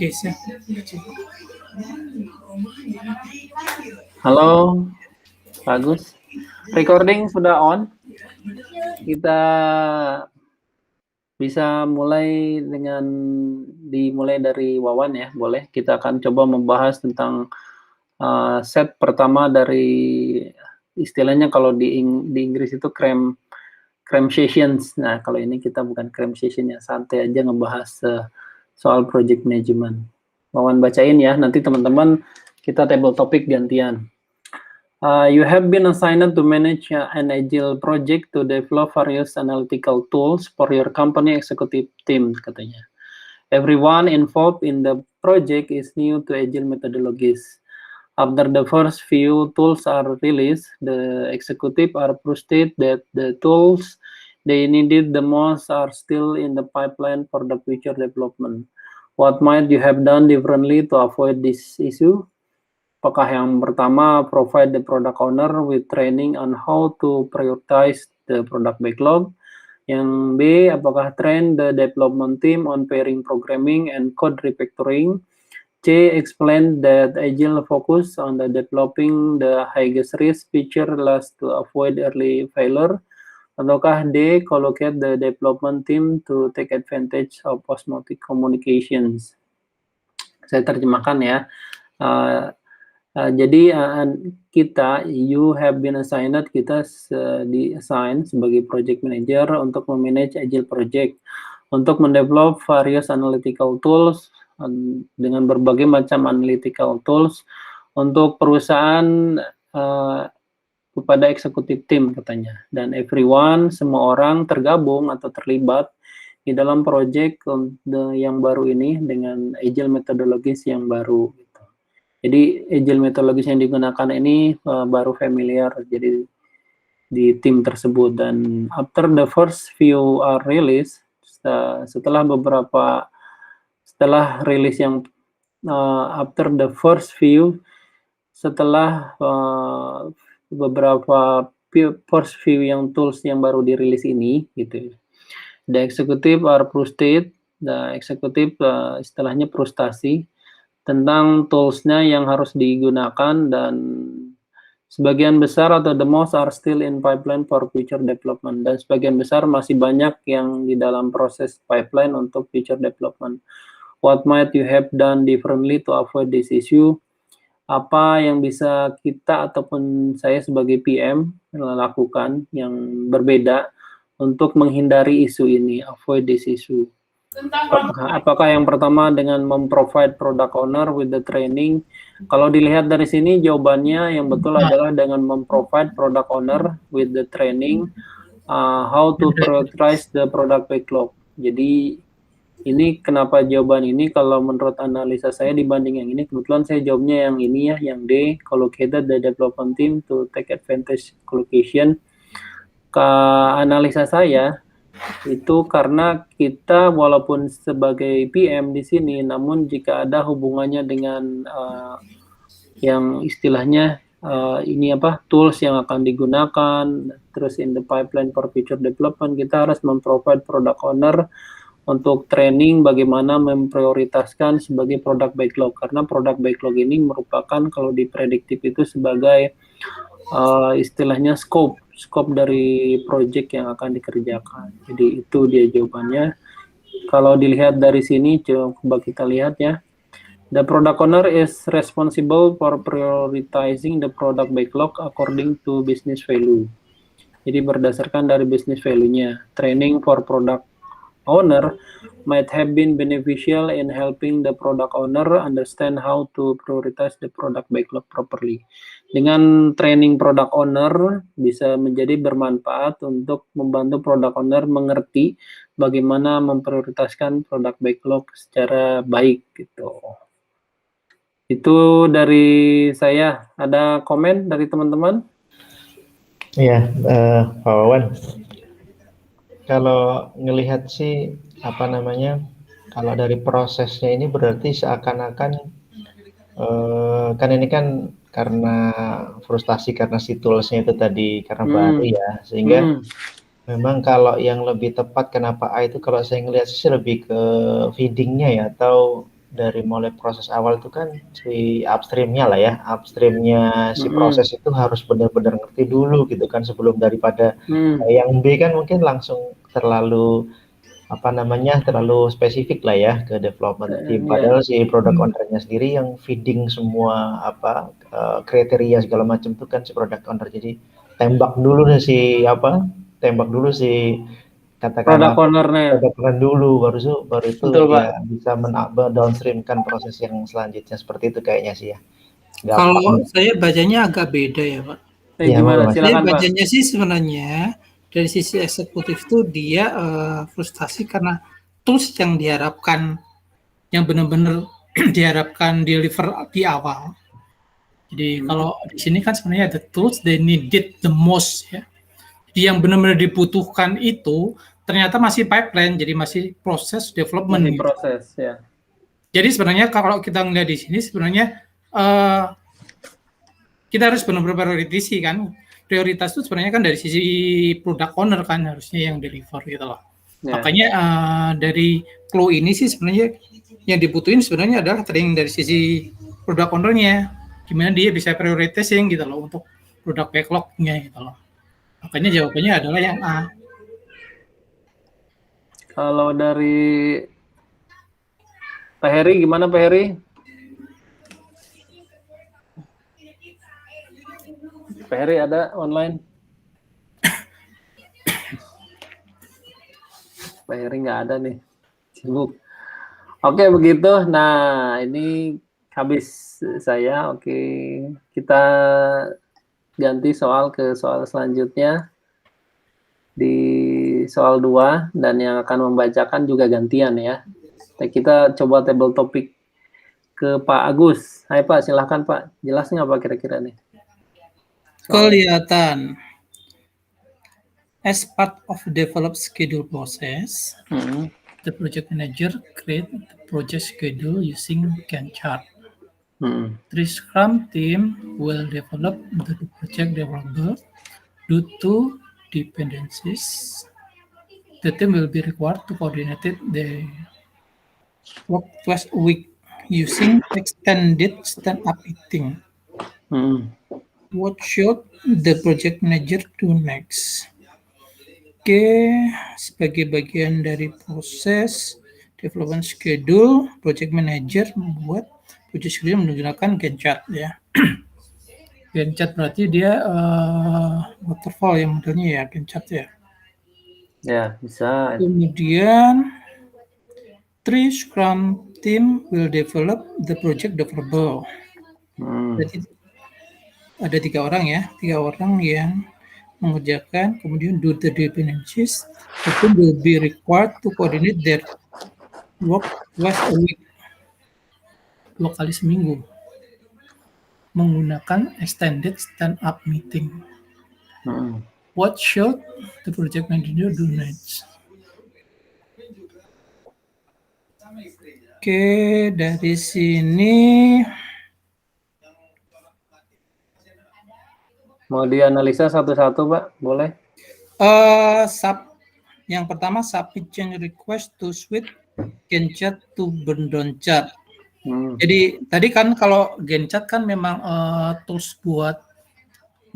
Yes, ya. Halo, bagus. Recording sudah on. Kita bisa dimulai dari Wawan ya, boleh. Kita akan coba membahas tentang set pertama dari istilahnya kalau di Inggris itu cram sessions. Nah, kalau ini kita bukan cram session ya, santai aja ngebahas soal project management. Wawan bacain ya, nanti teman-teman kita table topik gantian. You have been assigned to manage an agile project to develop various analytical tools for your company executive team, katanya. Everyone involved in the project is new to agile methodologies. After the first few tools are released, the executive are frustrated that the tools they needed the most are still in the pipeline for the future development. What might you have done differently to avoid this issue? Apakah yang pertama, provide the product owner with training on how to prioritize the product backlog. Yang B, apakah train the development team on pairing programming and code refactoring. C, explain that agile focus on the developing the highest risk feature last to avoid early failure. Ataukah D, collocate the development team to take advantage of osmotic communications. Saya terjemahkan ya. Jadi kita, you have been assigned, kita di-assign sebagai project manager untuk memanage agile project, untuk mendevelop various analytical tools, dengan berbagai macam analytical tools untuk perusahaan kepada executive team katanya. Dan everyone, semua orang tergabung atau terlibat di dalam project yang baru ini dengan agile methodologies yang baru. Jadi agile methodologies yang digunakan ini baru familiar jadi di tim tersebut. Dan after the first few are released, setelah rilis yang after the first few, setelah beberapa first few yang tools yang baru dirilis ini gitu. The executive are frustrated, the executive istilahnya frustasi tentang tools-nya yang harus digunakan, dan sebagian besar atau the most are still in pipeline for future development, dan sebagian besar masih banyak yang di dalam proses pipeline untuk future development. What might you have done differently to avoid this issue? Apa yang bisa kita ataupun saya sebagai PM lakukan yang berbeda untuk menghindari isu ini, avoid this issue? Apakah yang pertama dengan memprovide product owner with the training? Kalau dilihat dari sini jawabannya yang betul adalah dengan memprovide product owner with the training how to prioritize the product backlog. Jadi ini kenapa jawaban ini kalau menurut analisa saya dibanding yang ini, kebetulan saya jawabnya yang ini ya, yang D, collocated the development team to take advantage collocation. Ke analisa saya itu karena kita walaupun sebagai PM di sini, namun jika ada hubungannya dengan yang istilahnya ini tools yang akan digunakan, terus in the pipeline for future development, kita harus memprovide product owner untuk training bagaimana memprioritaskan sebagai product backlog, karena product backlog ini merupakan kalau di prediktif itu sebagai istilahnya scope dari project yang akan dikerjakan. Jadi itu dia jawabannya. Kalau dilihat dari sini, coba kita lihat ya. The product owner is responsible for prioritizing the product backlog according to business value. Jadi berdasarkan dari business value-nya. Training for product owner might have been beneficial in helping the product owner understand how to prioritize the product backlog properly. Dengan training product owner bisa menjadi bermanfaat untuk membantu product owner mengerti bagaimana memprioritaskan product backlog secara baik gitu. Itu dari saya. Ada komen dari teman-teman? Iya, Pak Wawan. Kalau ngelihat sih kalau dari prosesnya ini berarti seakan-akan kan ini kan karena frustasi karena si toolsnya itu tadi karena baru ya, sehingga memang kalau yang lebih tepat kenapa A itu kalau saya ngelihat sih lebih ke feedingnya ya, atau dari mulai proses awal itu kan si upstream-nya lah ya, upstream-nya si proses itu harus benar-benar ngerti dulu gitu kan sebelum daripada yang B kan mungkin langsung terlalu terlalu spesifik lah ya ke development team. Padahal si product owner-nya sendiri yang feeding semua kriteria segala macam itu kan si product owner. Jadi tembak dulu si katakanlah product owner-nya. product owner dulu baru itu Betul, ya Pak. bisa downstreamkan proses yang selanjutnya seperti itu kayaknya sih ya. Kalau Gampang. saya bacanya agak beda ya, Pak. Ya, Gimana? Mas. Saya Silakan, Pak. bacanya sih sebenarnya dari sisi eksekutif itu dia frustasi karena tools yang diharapkan, yang benar-benar diharapkan deliver di awal. Jadi kalau di sini kan sebenarnya ada tools they needed the most ya. Jadi yang benar-benar dibutuhkan itu ternyata masih pipeline, jadi masih proses development. Masih proses ya. Jadi sebenarnya kalau kita ngeliat di sini sebenarnya kita harus benar-benar prioritasi kan. Prioritas itu sebenarnya kan dari sisi product owner kan harusnya yang deliver gitu loh. Ya. Makanya dari clue ini sih sebenarnya yang dibutuhin sebenarnya adalah training dari sisi product owner-nya. Gimana dia bisa prioritasiin gitu loh untuk product backlog-nya gitu loh. Makanya jawabannya adalah yang A. Kalau dari Pak Heri, gimana Pak Heri? Pak Heri ada online? Pak Heri nggak ada nih, sibuk. Oke, begitu. Nah, ini habis saya. Oke, kita ganti soal ke soal selanjutnya. Di soal 2, dan yang akan membacakan juga gantian ya. Kita coba table topik ke Pak Agus. Hai Pak, silahkan Pak. Jelas nggak Pak kira-kira nih? Kelihatan. As part of develop schedule process, the project manager create the project schedule using Gantt chart. The Scrum team will develop the project developer due to dependencies. The team will be required to coordinate the work twice a week using extended stand-up meeting. What should the project manager do next? Oke, sebagai bagian dari proses development schedule, project manager membuat project schedule menggunakan Gantt chart ya. Gantt chart berarti dia waterfall yang modelnya ya, Gantt chart ya. Ya, bisa. Kemudian 3 Scrum team will develop the project developer. Jadi ada 3 orang ya, 3 orang yang mengerjakan, kemudian do the dependencies, the team will be required to coordinate their work twice a week, 2 kali seminggu, menggunakan extended stand-up meeting. What should the project manager do next? Oke, dari sini mau dianalisa satu-satu, Pak? Boleh? Yang pertama, submit change request to switch Gantt chart to burn down chart. Jadi tadi kan kalau Gantt chart kan memang tools buat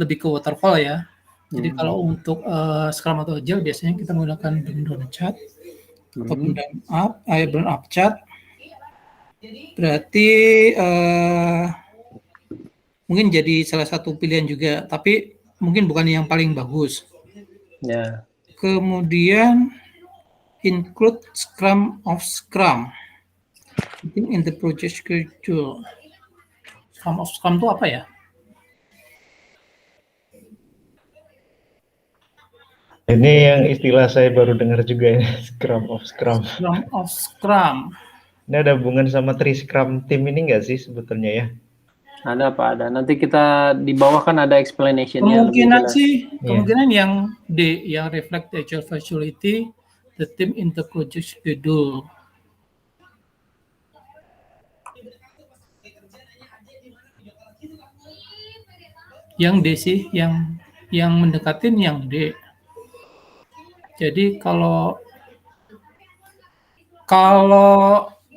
lebih ke waterfall ya. Jadi kalau untuk Scrum atau Agile biasanya kita menggunakan burn down chart atau burn up chart. Berarti mungkin jadi salah satu pilihan juga, tapi mungkin bukan yang paling bagus. Ya. Kemudian include Scrum of Scrum in the project schedule. Scrum of Scrum itu apa ya? Ini yang istilah saya baru dengar juga ya, Scrum of Scrum. Scrum of Scrum. Ini ada hubungan sama 3 Scrum team ini nggak sih sebetulnya ya? Ada Pak, ada. Nanti kita di bawah kan ada explanation-nya. Kemungkinan sih, kemungkinan yang D, yang reflect the agile facility, the team in the project schedule. Yang D sih, yang mendekatin yang D. Jadi kalau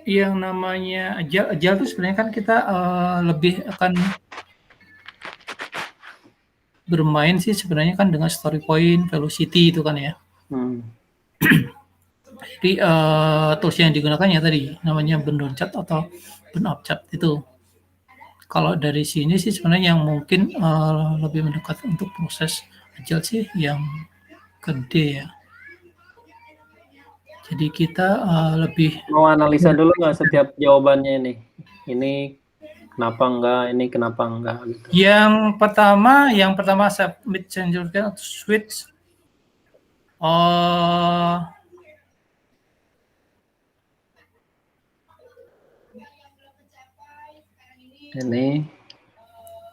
yang namanya agile itu sebenarnya kan kita lebih akan bermain sih sebenarnya kan dengan story point, velocity itu kan ya. Jadi tools yang digunakan ya tadi namanya burn chart atau burn up chart itu. Kalau dari sini sih sebenarnya yang mungkin lebih mendekat untuk proses agile sih yang gede ya. Jadi kita lebih mau analisa dulu nggak setiap jawabannya ini? Ini kenapa enggak? Ini kenapa enggak? Gitu. Yang pertama submit change order switch. Ini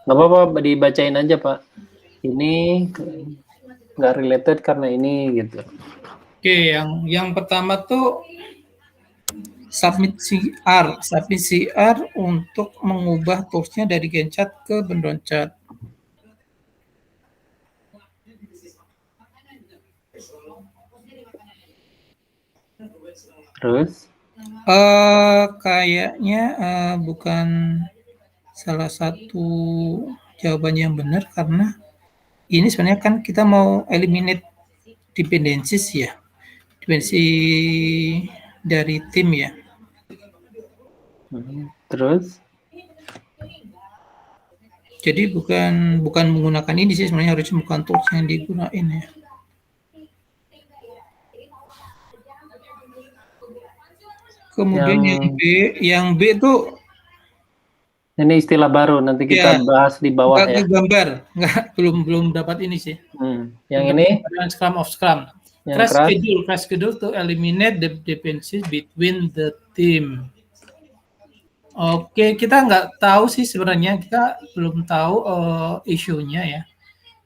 nggak apa-apa dibacain aja Pak. Ini nggak related karena ini gitu. Oke, yang pertama tuh submit CR untuk mengubah toolsnya dari Gantt chart ke Burn chart. Terus? Kayaknya bukan salah satu jawaban yang benar karena ini sebenarnya kan kita mau eliminate dependencies ya, dependensi dari tim ya. Terus? Jadi bukan menggunakan ini sih sebenarnya, harusnya bukan tools yang digunain ya. Kemudian yang B itu ini istilah baru, nanti kita bahas di bawah ya. Gambar, belum dapat ini sih. Yang ini? Scrum of Scrum. Crash schedule to eliminate the dependencies between the team. Oke, kita nggak tahu sih sebenarnya, kita belum tahu isunya ya.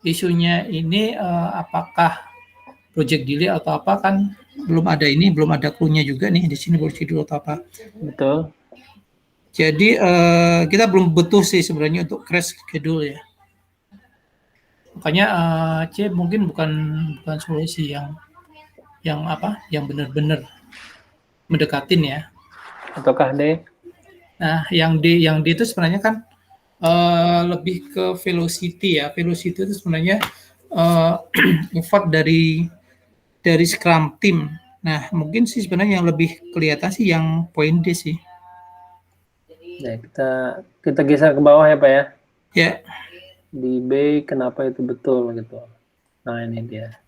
Isunya ini apakah project delay atau apa kan belum ada clue-nya juga nih di sini project delay atau apa. Betul. Jadi kita belum butuh sih sebenarnya untuk crash schedule ya. Makanya C mungkin bukan solusi yang benar-benar mendekatin ya. Ataukah D? Nah, yang D itu sebenarnya kan lebih ke velocity ya. Velocity itu sebenarnya effort dari Scrum team. Nah, mungkin sih sebenarnya yang lebih kelihatan sih yang poin D sih. Ya, kita geser ke bawah ya Pak ya. Ya. Di B kenapa itu betul gitu. Nah ini dia.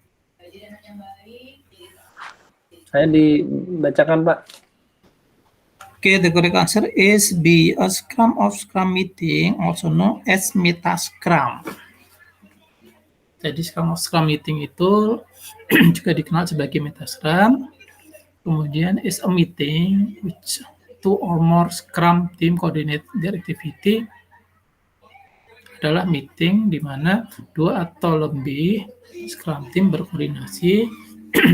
Saya dibacakan Pak. Okay, the correct answer is B. A Scrum of Scrum meeting, also known as Meta Scrum. Jadi Scrum of Scrum meeting itu juga dikenal sebagai Meta Scrum. Kemudian is a meeting which 2 or more Scrum team coordinate their activity. Adalah meeting di mana 2 atau lebih Scrum team berkoordinasi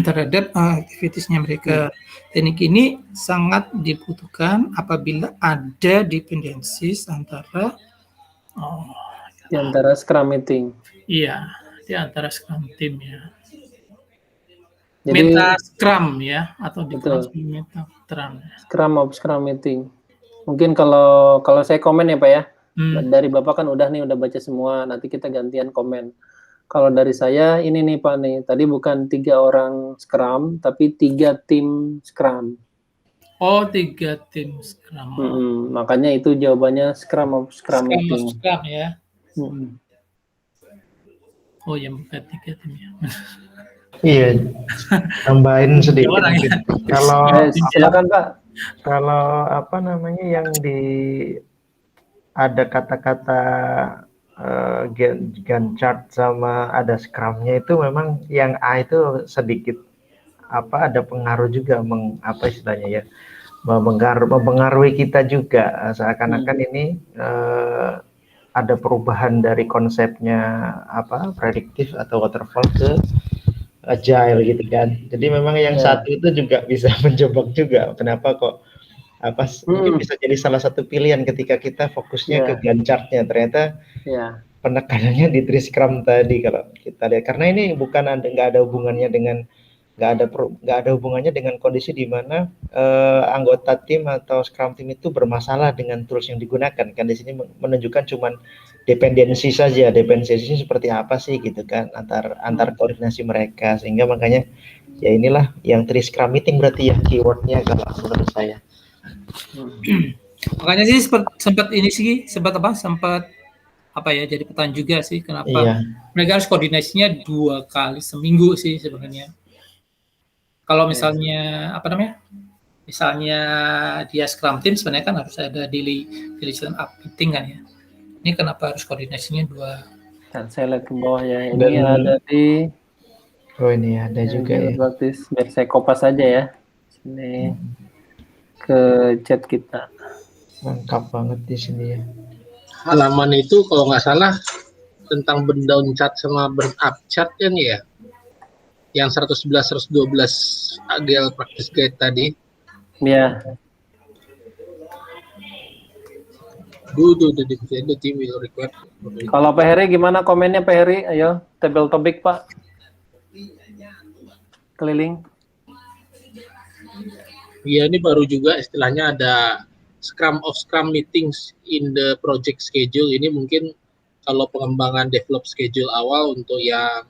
terhadap aktivitasnya mereka. Teknik ini sangat dibutuhkan apabila ada dependencies antara di antara Scrum meeting. Iya, di antara Scrum team ya. Jadi, Meta Scrum ya, atau dikenal sebagai Meta Scrum. Scrum of Scrum meeting. Mungkin kalau saya komen ya Pak ya. Dari Bapak kan udah baca semua, nanti kita gantian komen. Kalau dari saya ini nih Pak nih, tadi bukan 3 orang Scrum, tapi 3 tim Scrum. Oh, 3 tim Scrum. Makanya itu jawabannya Scrum of Scrum meeting. Scrum ya. Oh ya, bukan 3 tim ya. Iya, tambahin sedikit. Kalau silakan Pak. Kalau apa namanya yang ada kata-kata Gantt chart sama ada Scrum-nya itu memang yang A itu sedikit ada pengaruh juga istilahnya ya, mempengaruhi kita juga, seakan-akan ini ada perubahan dari konsepnya prediktif atau waterfall ke agile gitu kan. Jadi memang yang satu itu juga bisa menjebak juga. Kenapa kok mungkin bisa jadi salah satu pilihan ketika kita fokusnya ke Gantt chart-nya, ternyata penekanannya di Scrum tadi kalau kita lihat, karena ini nggak ada hubungannya dengan nggak ada hubungannya dengan kondisi di mana anggota tim atau scrum team itu bermasalah dengan tools yang digunakan. Kan di sini menunjukkan cuman dependensi saja, dependensinya seperti apa sih gitu kan antar koordinasi mereka, sehingga makanya ya inilah yang scrum meeting berarti ya keywordnya kalau menurut saya. Makanya sih sempat apa ya, jadi pertanyaan juga sih kenapa mereka harus koordinasinya 2 kali seminggu sih sebenarnya. Kalau misalnya misalnya dia scrum team sebenarnya kan harus ada daily stand up meeting kan ya. Ini kenapa harus koordinasinya 2? Dan saya lihat ke bawah ya, ini ada di ini ada juga ya. Biar saya kopas aja ya. Sini ke chat kita. Lengkap banget di sini ya. Halaman itu kalau nggak salah tentang burn down chart sama burn up chart kan ya, yang 111-112 Agile Practice Guide tadi. Iya. The team will require. Kalau Pak Heri gimana komennya Pak Heri? Ayo, table topik Pak. Keliling. Iya, ini baru juga istilahnya ada Scrum of Scrum meetings in the project schedule. Ini mungkin kalau pengembangan develop schedule awal untuk yang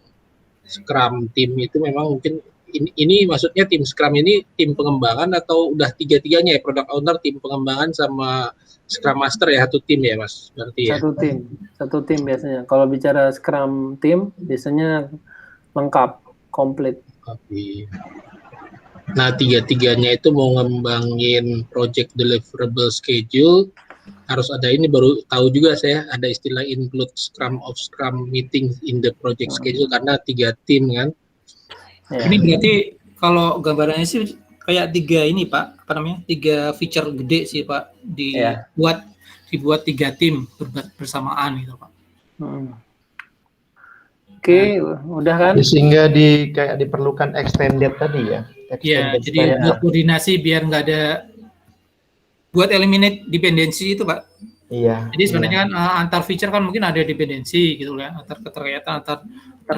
Scrum team itu memang mungkin ini maksudnya tim Scrum ini tim pengembangan atau udah tiga-tiganya ya, product owner, tim pengembangan sama Scrum Master ya, satu tim ya Mas berarti ya? Satu tim biasanya. Kalau bicara Scrum team biasanya lengkap, komplit. Nah, tiga-tiganya itu mau ngembangin project deliverable schedule, harus ada ini, baru tahu juga saya ada istilah include Scrum of Scrum meeting in the project schedule karena 3 tim kan. Ya. Ini berarti kalau gambarannya sih kayak 3 ini Pak, 3 feature gede sih Pak, dibuat 3 tim bersamaan gitu Pak. Oke, udah kan? Sehingga kayak diperlukan extended tadi ya. Iya, jadi buat koordinasi biar nggak ada, buat eliminate dependensi itu Pak. Iya. Jadi sebenarnya kan antar feature kan mungkin ada dependensi gitu ya, antar keterkaitan antar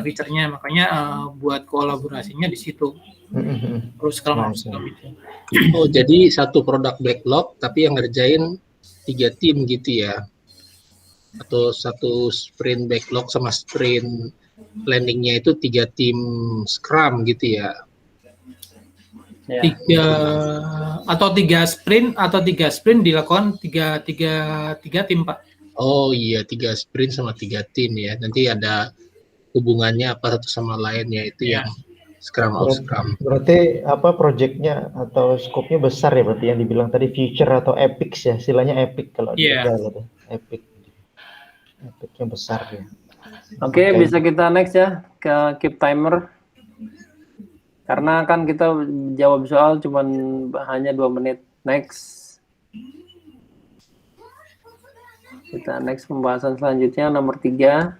feature-nya, makanya buat kolaborasinya di situ. Terus kalau oh, jadi satu produk backlog tapi yang ngerjain 3 tim gitu ya, atau satu sprint backlog sama sprint planningnya itu 3 tim Scrum gitu ya? 3 sprint dilakukan tiga tim Pak. Oh iya, 3 sprint sama 3 tim ya. Nanti ada hubungannya apa satu sama lain ya, itu yang Scrum of Scrum. Berarti apa proyeknya atau skopnya besar ya, berarti yang dibilang tadi future atau epic ya, istilahnya epic kalau gitu. Epicnya besar ya. Oke, bisa kita next ya ke keep timer. Karena kan kita jawab soal cuman hanya 2 menit. Next. Kita next pembahasan selanjutnya nomor 3.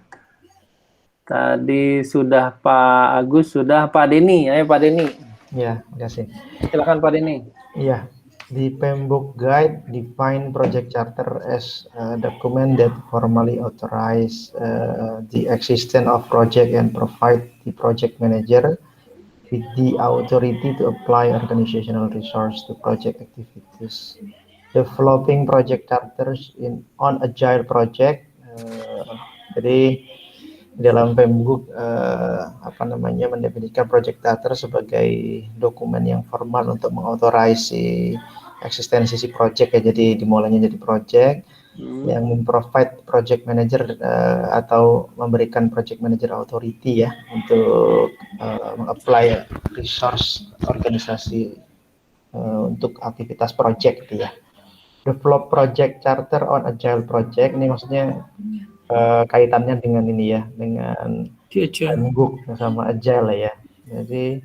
Tadi sudah Pak Agus, sudah Pak Denny. Ayo Pak Denny. Ya, makasih. Silakan Pak Denny. Iya. The PMBOK guide define project charter as a document that formally authorize the existence of project and provide the project manager with the authority to apply organizational resource to project activities. Developing project charters on agile project. Jadi dalam PMBOK mendefinisikan project charter sebagai dokumen yang formal untuk mengautorisasi eksistensi si project ya. Jadi dimulainya jadi project yang memprovide project manager atau memberikan project manager authority ya untuk mengapply resource organisasi untuk aktivitas project gitu ya. Develop project charter on agile project, ini maksudnya kaitannya dengan ini ya, dengan PMBOK sama agile ya. Jadi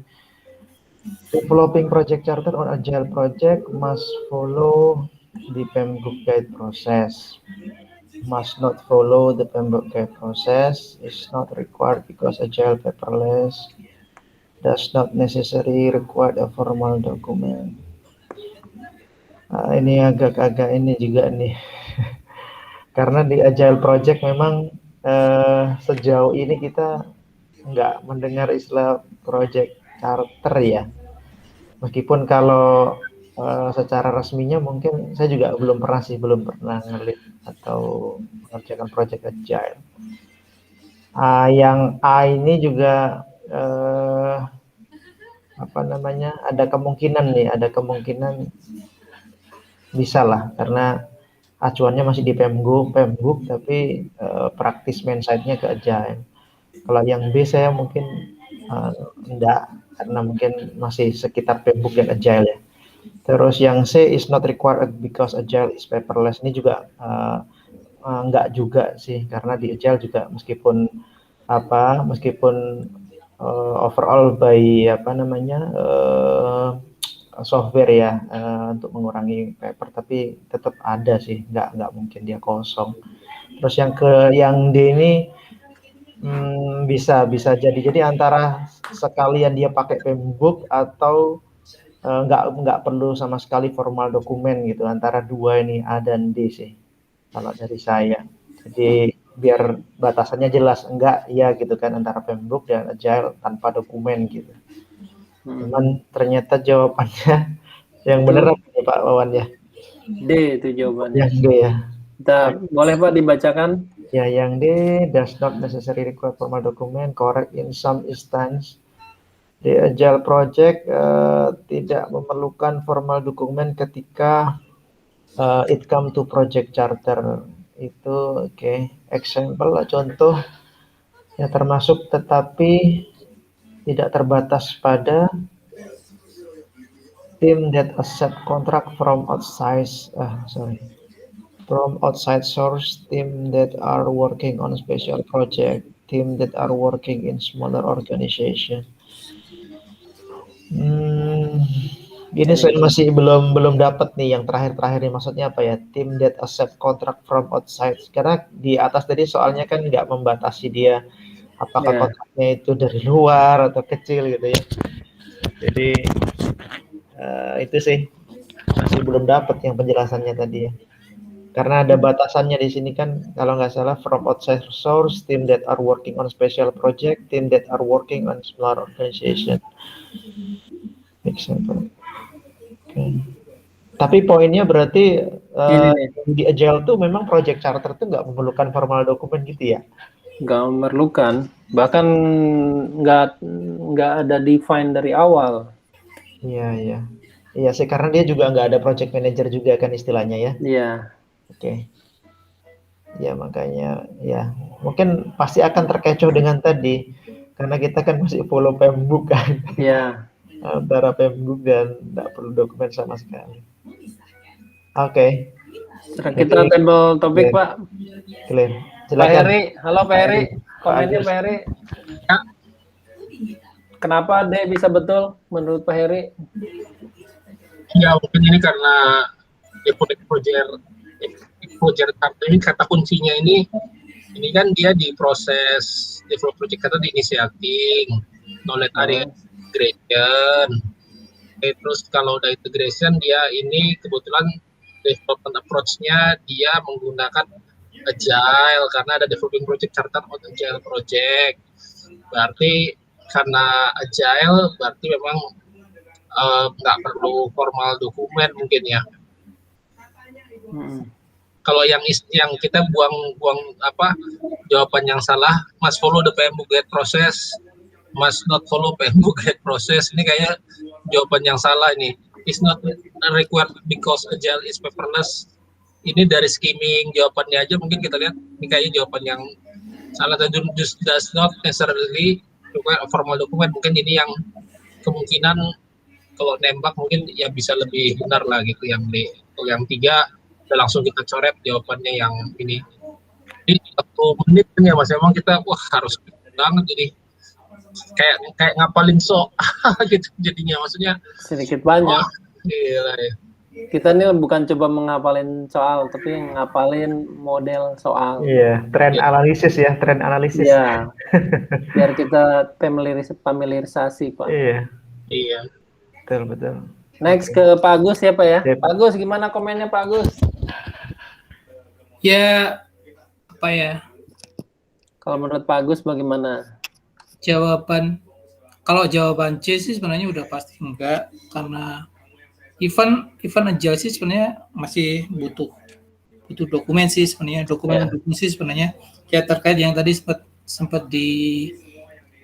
developing project charter on agile project must follow the PMBOK guide process. Must not follow the PMBOK guide process is not required because agile paperless does not necessarily require a formal document. Ini agak-agak ini juga nih. Karena di agile project memang sejauh ini kita nggak mendengar istilah project charter ya. Meskipun kalau secara resminya mungkin saya juga belum pernah ngelit atau mengerjakan project agile. Yang A ini juga ada kemungkinan bisa lah, karena acuannya masih di Pembook tapi praktis main side-nya ke agile. Kalau yang B saya mungkin enggak, karena mungkin masih sekitar Pembook dan agile ya. Terus yang C is not required because agile is paperless, ini juga enggak juga sih, karena di agile juga meskipun overall by software ya untuk mengurangi paper, tapi tetap ada sih, nggak mungkin dia kosong. Terus yang D ini bisa jadi antara sekalian dia pakai Pembook atau nggak perlu sama sekali formal dokumen gitu, antara dua ini A dan D sih kalau dari saya. Jadi biar batasannya jelas, enggak ya gitu kan, antara Pembook dan agile tanpa dokumen gitu. Cuman ternyata jawabannya yang benar apa ya Pak Wawan ya? D itu jawabannya. Yang D ya. Boleh Pak dibacakan? Ya, yang D, does not necessarily require formal document, correct in some instance. The agile project tidak memerlukan formal dokumen ketika it come to project charter. Itu oke. Example contoh ya, termasuk tetapi tidak terbatas pada team that accept contract from outside source, team that are working on special project, team that are working in smaller organization. Ini saya masih belum dapat nih yang terakhir ini, maksudnya apa ya, team that accept contract from outside, karena di atas tadi soalnya kan nggak membatasi dia apakah kontraknya itu dari luar atau kecil gitu ya. Jadi itu sih masih belum dapat yang penjelasannya tadi ya, karena ada batasannya di sini kan, kalau nggak salah from outside source, team that are working on special project, team that are working on smaller organization. Example. Okay. Tapi poinnya berarti di agile tuh memang project charter tuh nggak memerlukan formal dokumen gitu ya? Nggak memerlukan, bahkan nggak ada define dari awal. Iya sih, karena dia juga nggak ada project manager juga kan istilahnya ya. Iya. Oke. Ya makanya ya mungkin pasti akan terkecoh dengan tadi, karena kita kan masih follow Pembook kan. Iya. Antara Pembook dan nggak perlu dokumen sama sekali. Oke. Kita table topik Pak. Clear. Pak Heri, halo Pak Heri. Komennya Pak Heri. Kenapa D bisa betul menurut Pak Heri? Ya mungkin ini karena project charter ini kata kuncinya ini kan dia di proses develop project charter di initiating, knowledge area integration. Terus kalau udah integration dia ini kebetulan development approach-nya dia menggunakan agile karena ada developing project charter on agile project. Berarti karena agile berarti memang nggak perlu formal dokumen mungkin ya. Kalau yang kita buang jawaban yang salah, must follow the Pembook guide process, must not follow Pembook guide process. Ini kayaknya jawaban yang salah ini. It's not required because agile is paperless. Ini dari skimming jawabannya aja mungkin kita lihat ini kayaknya jawaban yang salah. Does not necessarily require a formal dokumen. Mungkin ini yang kemungkinan kalau nembak mungkin ya bisa lebih benar lah gitu yang D. Kalau yang 3 udah langsung kita coret jawabannya yang ini. Jadi 1 menit kan ya Mas, emang kita harus banget jadi kayak ngapalin gitu jadinya, maksudnya sedikit banyak. Gila ya. Kita ini bukan coba menghafalin soal, tapi ngapalin model soal. Iya, trend analisis ya, trend analisis. Iya. Biar kita familiarisasi Pak. Iya. Betul. Next ke Pak Agus ya Pak ya. Pak Agus, gimana komennya Pak Agus? Ya, apa ya? Kalau menurut Pak Agus bagaimana? Jawaban Kalau jawaban C sih sebenarnya udah pasti enggak, karena event agile sih sebenarnya masih butuh dokumen sih sebenarnya, dokumen sih sebenarnya ya terkait yang tadi sempat di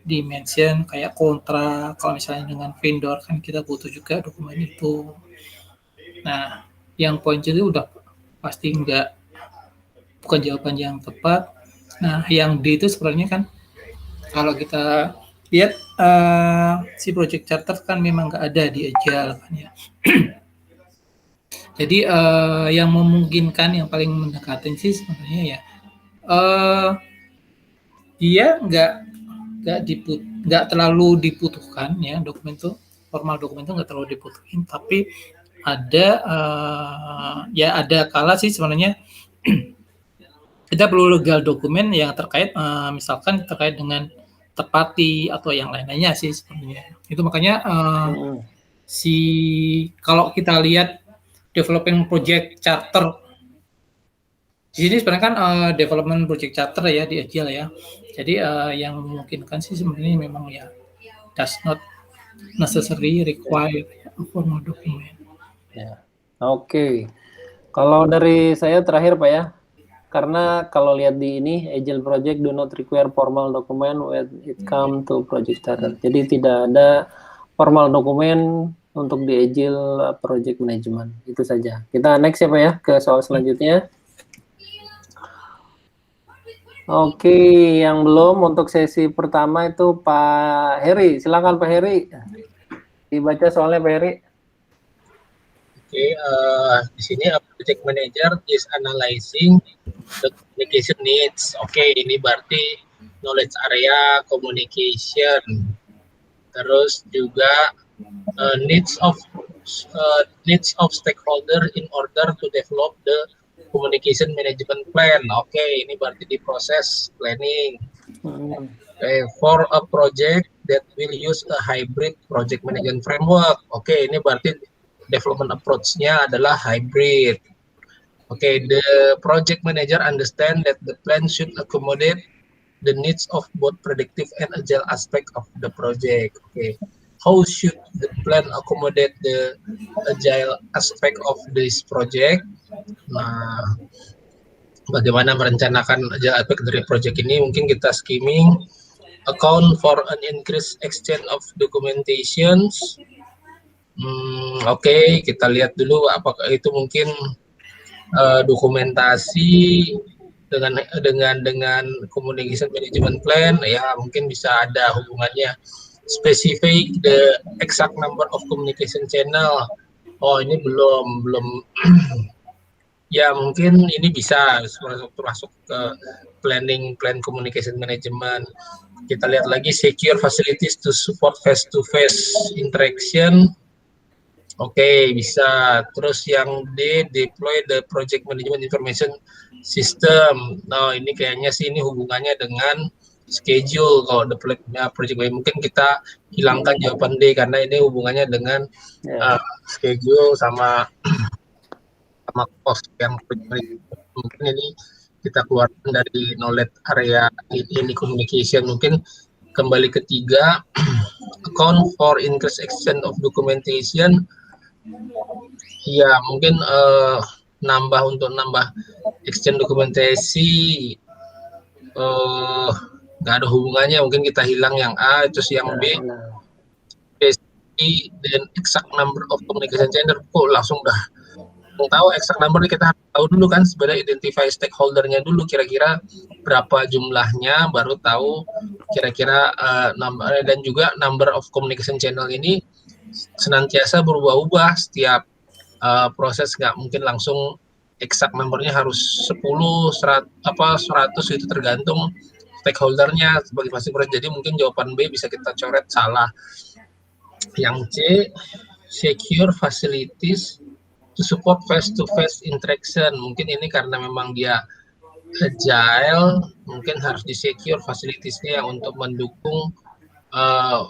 mention kayak kontrak, kalau misalnya dengan vendor kan kita butuh juga dokumen itu. Nah, yang poin itu udah pasti enggak, bukan jawaban yang tepat. Nah, yang D itu sebenarnya kan kalau kita lihat si project charter kan memang nggak ada di Agile kan ya. Jadi yang memungkinkan yang paling mendekatin sih sebenarnya ya dia nggak terlalu dibutuhkan ya dokumen itu, formal dokumen itu nggak terlalu dibutuhin, tapi ada ya ada kala sih sebenarnya kita perlu legal dokumen yang terkait misalkan terkait dengan terpati atau yang lain-lainnya sih sebenarnya. Itu makanya kalau kita lihat developing project charter di sini sebenarnya kan development project charter ya di Agile ya. Jadi yang memungkinkan sih sebenarnya memang ya does not necessary require a formal document. Ya. Oke. Kalau dari saya terakhir Pak ya. Karena kalau lihat di ini Agile project do not require formal document when it come to project charter. Jadi tidak ada formal dokumen untuk di Agile project management. Itu saja. Kita next ya Pak ya ke soal selanjutnya. Oke, yang belum untuk sesi pertama itu Pak Heri. Silakan Pak Heri. Dibaca soalnya Pak Heri. Oke, di sini project manager is analyzing the communication needs. Oke, ini berarti knowledge area, communication. Terus juga needs of stakeholder in order to develop the communication management plan. Oke, ini berarti di proses planning. For a project that will use a hybrid project management framework. Oke, ini berarti development approach-nya adalah hybrid. Oke, the project manager understand that the plan should accommodate the needs of both predictive and agile aspect of the project. Oke. How should the plan accommodate the agile aspect of this project? Nah, bagaimana merencanakan agile aspect dari project ini? Mungkin kita skimming. Account for an increased exchange of documentations. Oke, kita lihat dulu apakah itu mungkin dokumentasi dengan communication management plan, ya mungkin bisa ada hubungannya. Specific the exact number of communication channel. Oh, ini belum ya mungkin ini bisa masuk ke plan communication management. Kita lihat lagi secure facilities to support face-to-face interaction. Oke, bisa. Terus yang D, deploy the project management information system. Nah, ini kayaknya sih ini hubungannya dengan schedule. Kalau deploy-nya project management, mungkin kita hilangkan jawaban D karena ini hubungannya dengan schedule sama cost yang mungkin ini kita keluarkan dari knowledge area ini communication. Mungkin kembali ketiga, account for increased exchange of documentation. Ya mungkin nambah exchange dokumentasi nggak ada hubungannya, mungkin kita hilang yang A. Terus yang B, dan exact number of communication channel. Langsung dah tahu exact number, kita tahu dulu kan sebenarnya identify stakeholder-nya dulu, kira-kira berapa jumlahnya, baru tahu kira-kira number, dan juga number of communication channel ini senantiasa berubah-ubah setiap proses, nggak mungkin langsung exact numbernya harus 10, 100 itu tergantung stakeholdernya sebagai masing proses. Jadi mungkin jawaban B bisa kita coret salah. Yang C, secure facilities to support face-to-face interaction. Mungkin ini karena memang dia agile, mungkin harus di-secure facilities-nya untuk mendukung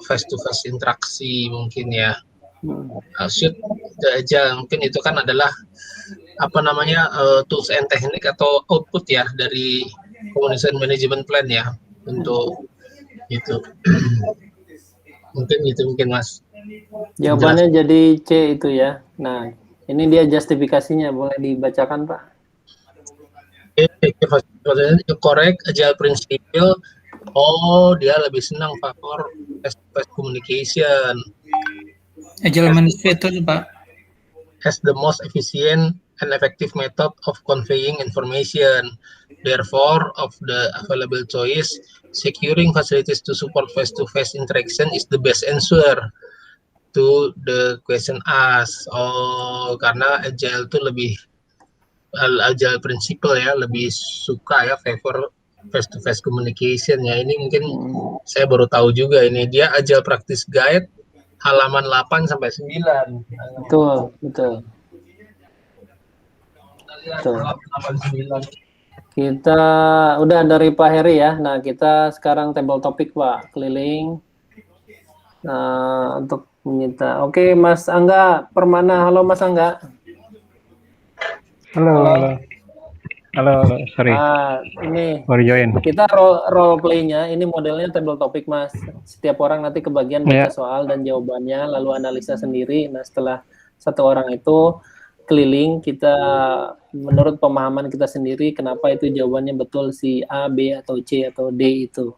face-to-face interaksi mungkin ya. Should the agile, mungkin itu kan adalah tools and teknik atau output ya dari communication management plan ya untuk itu. Mungkin itu mungkin Mas. Jawabannya jadi C itu ya. Nah, ini dia justifikasinya, boleh dibacakan Pak? Correct agile principle. Oh, dia lebih senang faktor face-to-face communication. Agile manifesto Pak. As the most efficient and effective method of conveying information. Therefore, of the available choice, securing facilities to support face-to-face interaction is the best answer to the question asked. Oh, karena agile itu lebih agile principle ya, lebih suka ya favor face-to-face communication ya. Ini mungkin saya baru tahu juga ini. Dia agile practice guide halaman 8 sampai 9. Betul, betul. Betul. Kita udah dari Pak Heri ya. Nah, kita sekarang table topik Pak, keliling. Nah, untuk menyita. Oke, Mas Angga Permana. Halo Mas Angga. Halo, sorry. Ini baru join. kita role play-nya, ini modelnya table topik Mas. Setiap orang nanti kebagian baca soal dan jawabannya, lalu analisa sendiri. Nah, setelah satu orang itu keliling, kita menurut pemahaman kita sendiri, kenapa itu jawabannya betul si A, B, atau C, atau D itu.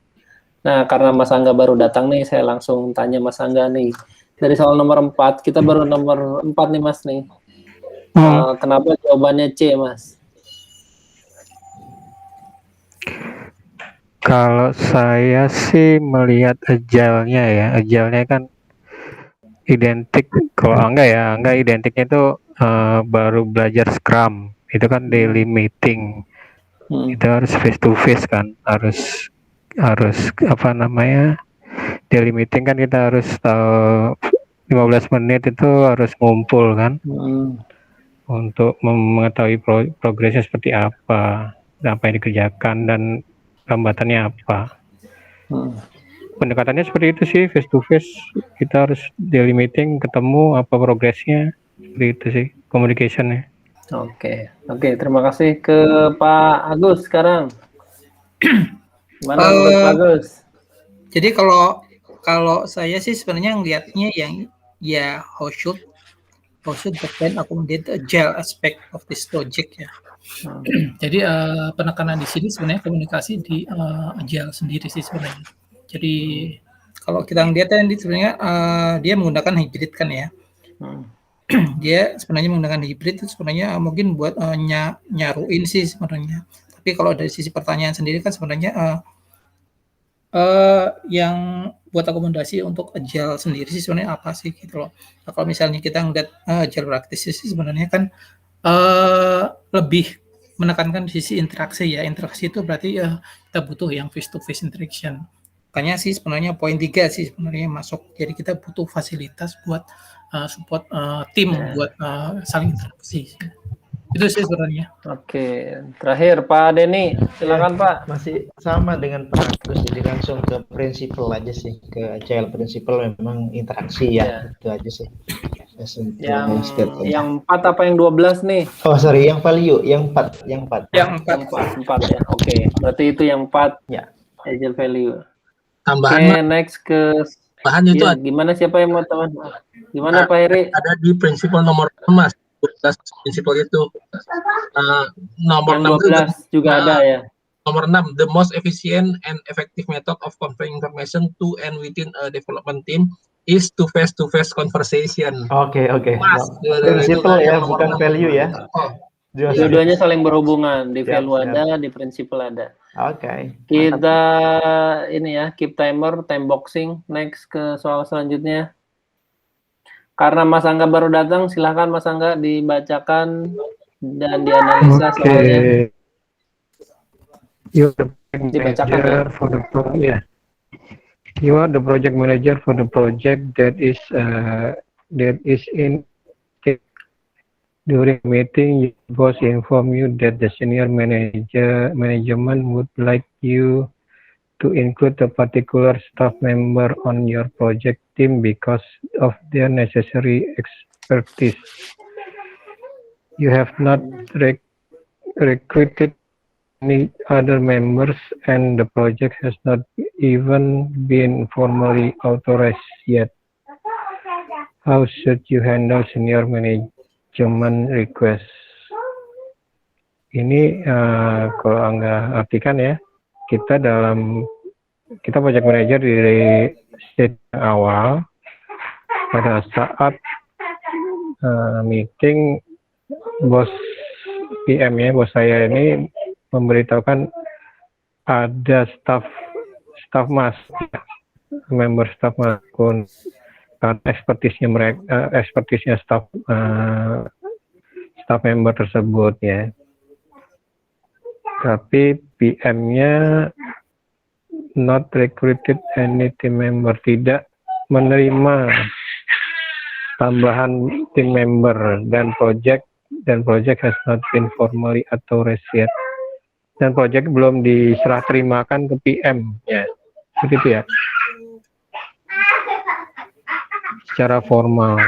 Nah, karena Mas Angga baru datang nih, saya langsung tanya Mas Angga nih. Dari soal nomor 4, kita baru nomor 4 nih Mas nih. Kenapa jawabannya C, Mas? Kalau saya sih melihat agile-nya ya, agile-nya kan identik, kalau Angga identiknya itu baru belajar Scrum, itu kan daily meeting, itu harus face to face kan, harus apa namanya, daily meeting kan kita harus 15 menit itu harus ngumpul kan, untuk mengetahui progresnya seperti apa yang dikerjakan dan hambatannya apa. Pendekatannya seperti itu sih, face to face, kita harus daily meeting, ketemu apa progresnya, seperti itu sih communication-nya. Oke, terima kasih ke Pak Agus sekarang. Mana menurut Pak Agus? Jadi kalau saya sih sebenarnya ngelihatnya yang ya how should the plan accommodate the agile aspect of this project ya. Jadi penekanan di sini sebenarnya komunikasi di agile sendiri sih sebenarnya. Jadi kalau kita ngelihat ini sebenarnya dia menggunakan hybrid kan ya. Dia sebenarnya menggunakan hybrid itu sebenarnya mungkin buat nyaruin sih sebenarnya. Tapi kalau dari sisi pertanyaan sendiri kan sebenarnya yang buat akomodasi untuk agile sendiri sih sebenarnya apa sih gitu loh. Nah, kalau misalnya kita ngeliat agile practice sih sebenarnya kan lebih menekankan sisi interaksi ya. Interaksi itu berarti kita butuh yang face to face interaction. Makanya sih sebenarnya poin 3 sih sebenarnya masuk. Jadi kita butuh fasilitas buat support tim buat saling interaksi. Itu sih sebenarnya. Oke, terakhir Pak Denny, silakan Pak. Masih sama dengan Pak Agus, jadi langsung ke prinsipal aja sih, ke agile principle memang interaksi ya, itu aja sih. Yang 4 apa yang 12 nih? Oh sorry, yang value, yang 4. Yang 4 ya, oke. Berarti itu yang 4 ya, agile value. Tambahan next ke bahan itu gimana, siapa yang mau teman? Gimana Pak Heri? Ada di prinsipal nomor 6 Mas. Prinsipal itu nomor 12 juga ada ya. Nomor 6, the most efficient and effective method of conveying information to and within a development team is to face conversation. Oke. Prinsipal ya, bukan value ya. Dua-duanya saling berhubungan, di value ada, di prinsipal ada. Oke. Kita ini ya, keep timer, time boxing. Next ke soal selanjutnya. Karena Mas Angga baru datang, silahkan Mas Angga dibacakan dan dianalisa soalnya. Dibacakan ya. You are the project manager for the project that is in. During meeting, your boss inform you that the senior management would like you to include a particular staff member on your project team because of their necessary expertise. You have not recruited any other members and the project has not even been formally authorized yet. How should you handle senior management request? Ini kalau Angga artikan ya, kita project manager di stage awal pada saat meeting bos PM ya, bos saya ini memberitahukan ada staff mas, member staff maupun ekspertisnya staff member tersebut ya. Tapi PM-nya not recruited any team member, tidak menerima tambahan tim member, dan project has not been formally authorized yet. Dan project belum diserah terimakan ke PM ya. Begitu ya. Secara formal.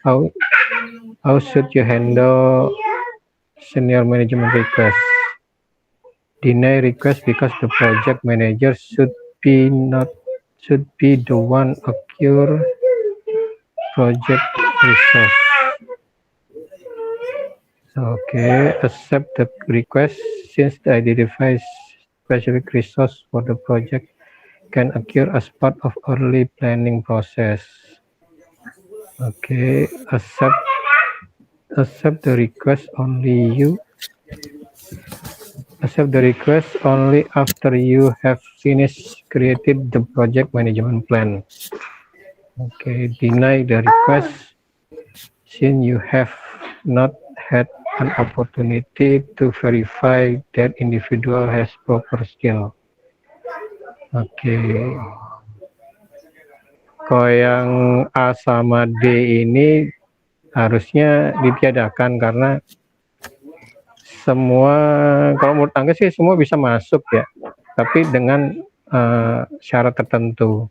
How should you handle senior management request? Deny request because the project manager should be the one accrue project resource. Okay, accept the request since the identified specific resource for the project can occur as part of early planning process. Okay, accept the request only after you have finished created the project management plan. Okay, deny the request since you have not had an opportunity to verify that individual has proper skill. Okay. Kalau yang A sama D ini harusnya ditiadakan karena semua, kalau menurut Angga sih semua bisa masuk ya, tapi dengan syarat tertentu.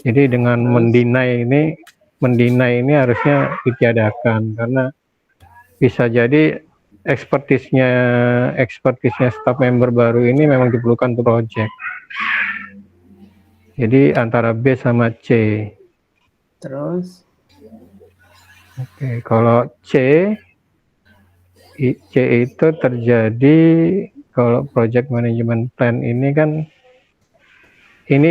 Jadi dengan mendinai ini harusnya ditiadakan karena bisa jadi ekspertisnya staff member baru ini memang diperlukan untuk project. Jadi antara B sama C. Terus? Oke, kalau C itu terjadi kalau project management plan ini kan ini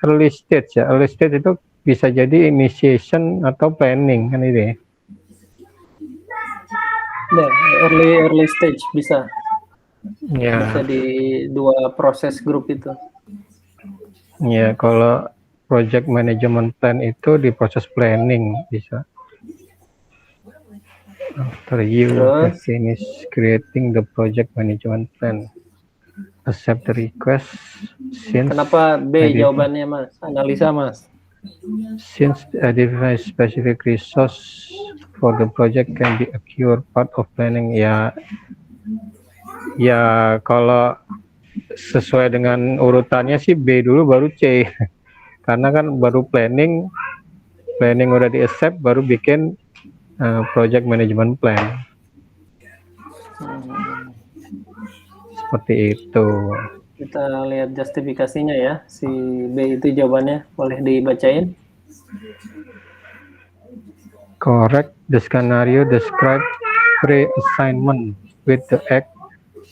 early stage ya. Early stage itu bisa jadi initiation atau planning kan itu ya. Nah, early stage bisa. Ya. Bisa di dua proses grup itu. Ya, kalau project management plan itu di proses planning bisa. After you have finished creating the project management plan, accept the request. Kenapa B jawabannya Mas? Analisa Mas. Since identify specific resource for the project can be acquired part of planning ya kalau sesuai dengan urutannya sih B dulu baru C karena kan baru planning udah di accept baru bikin project management plan seperti itu. Kita lihat justifikasinya ya, si B itu jawabannya, boleh dibacain. Correct the scenario describe pre-assignment with the act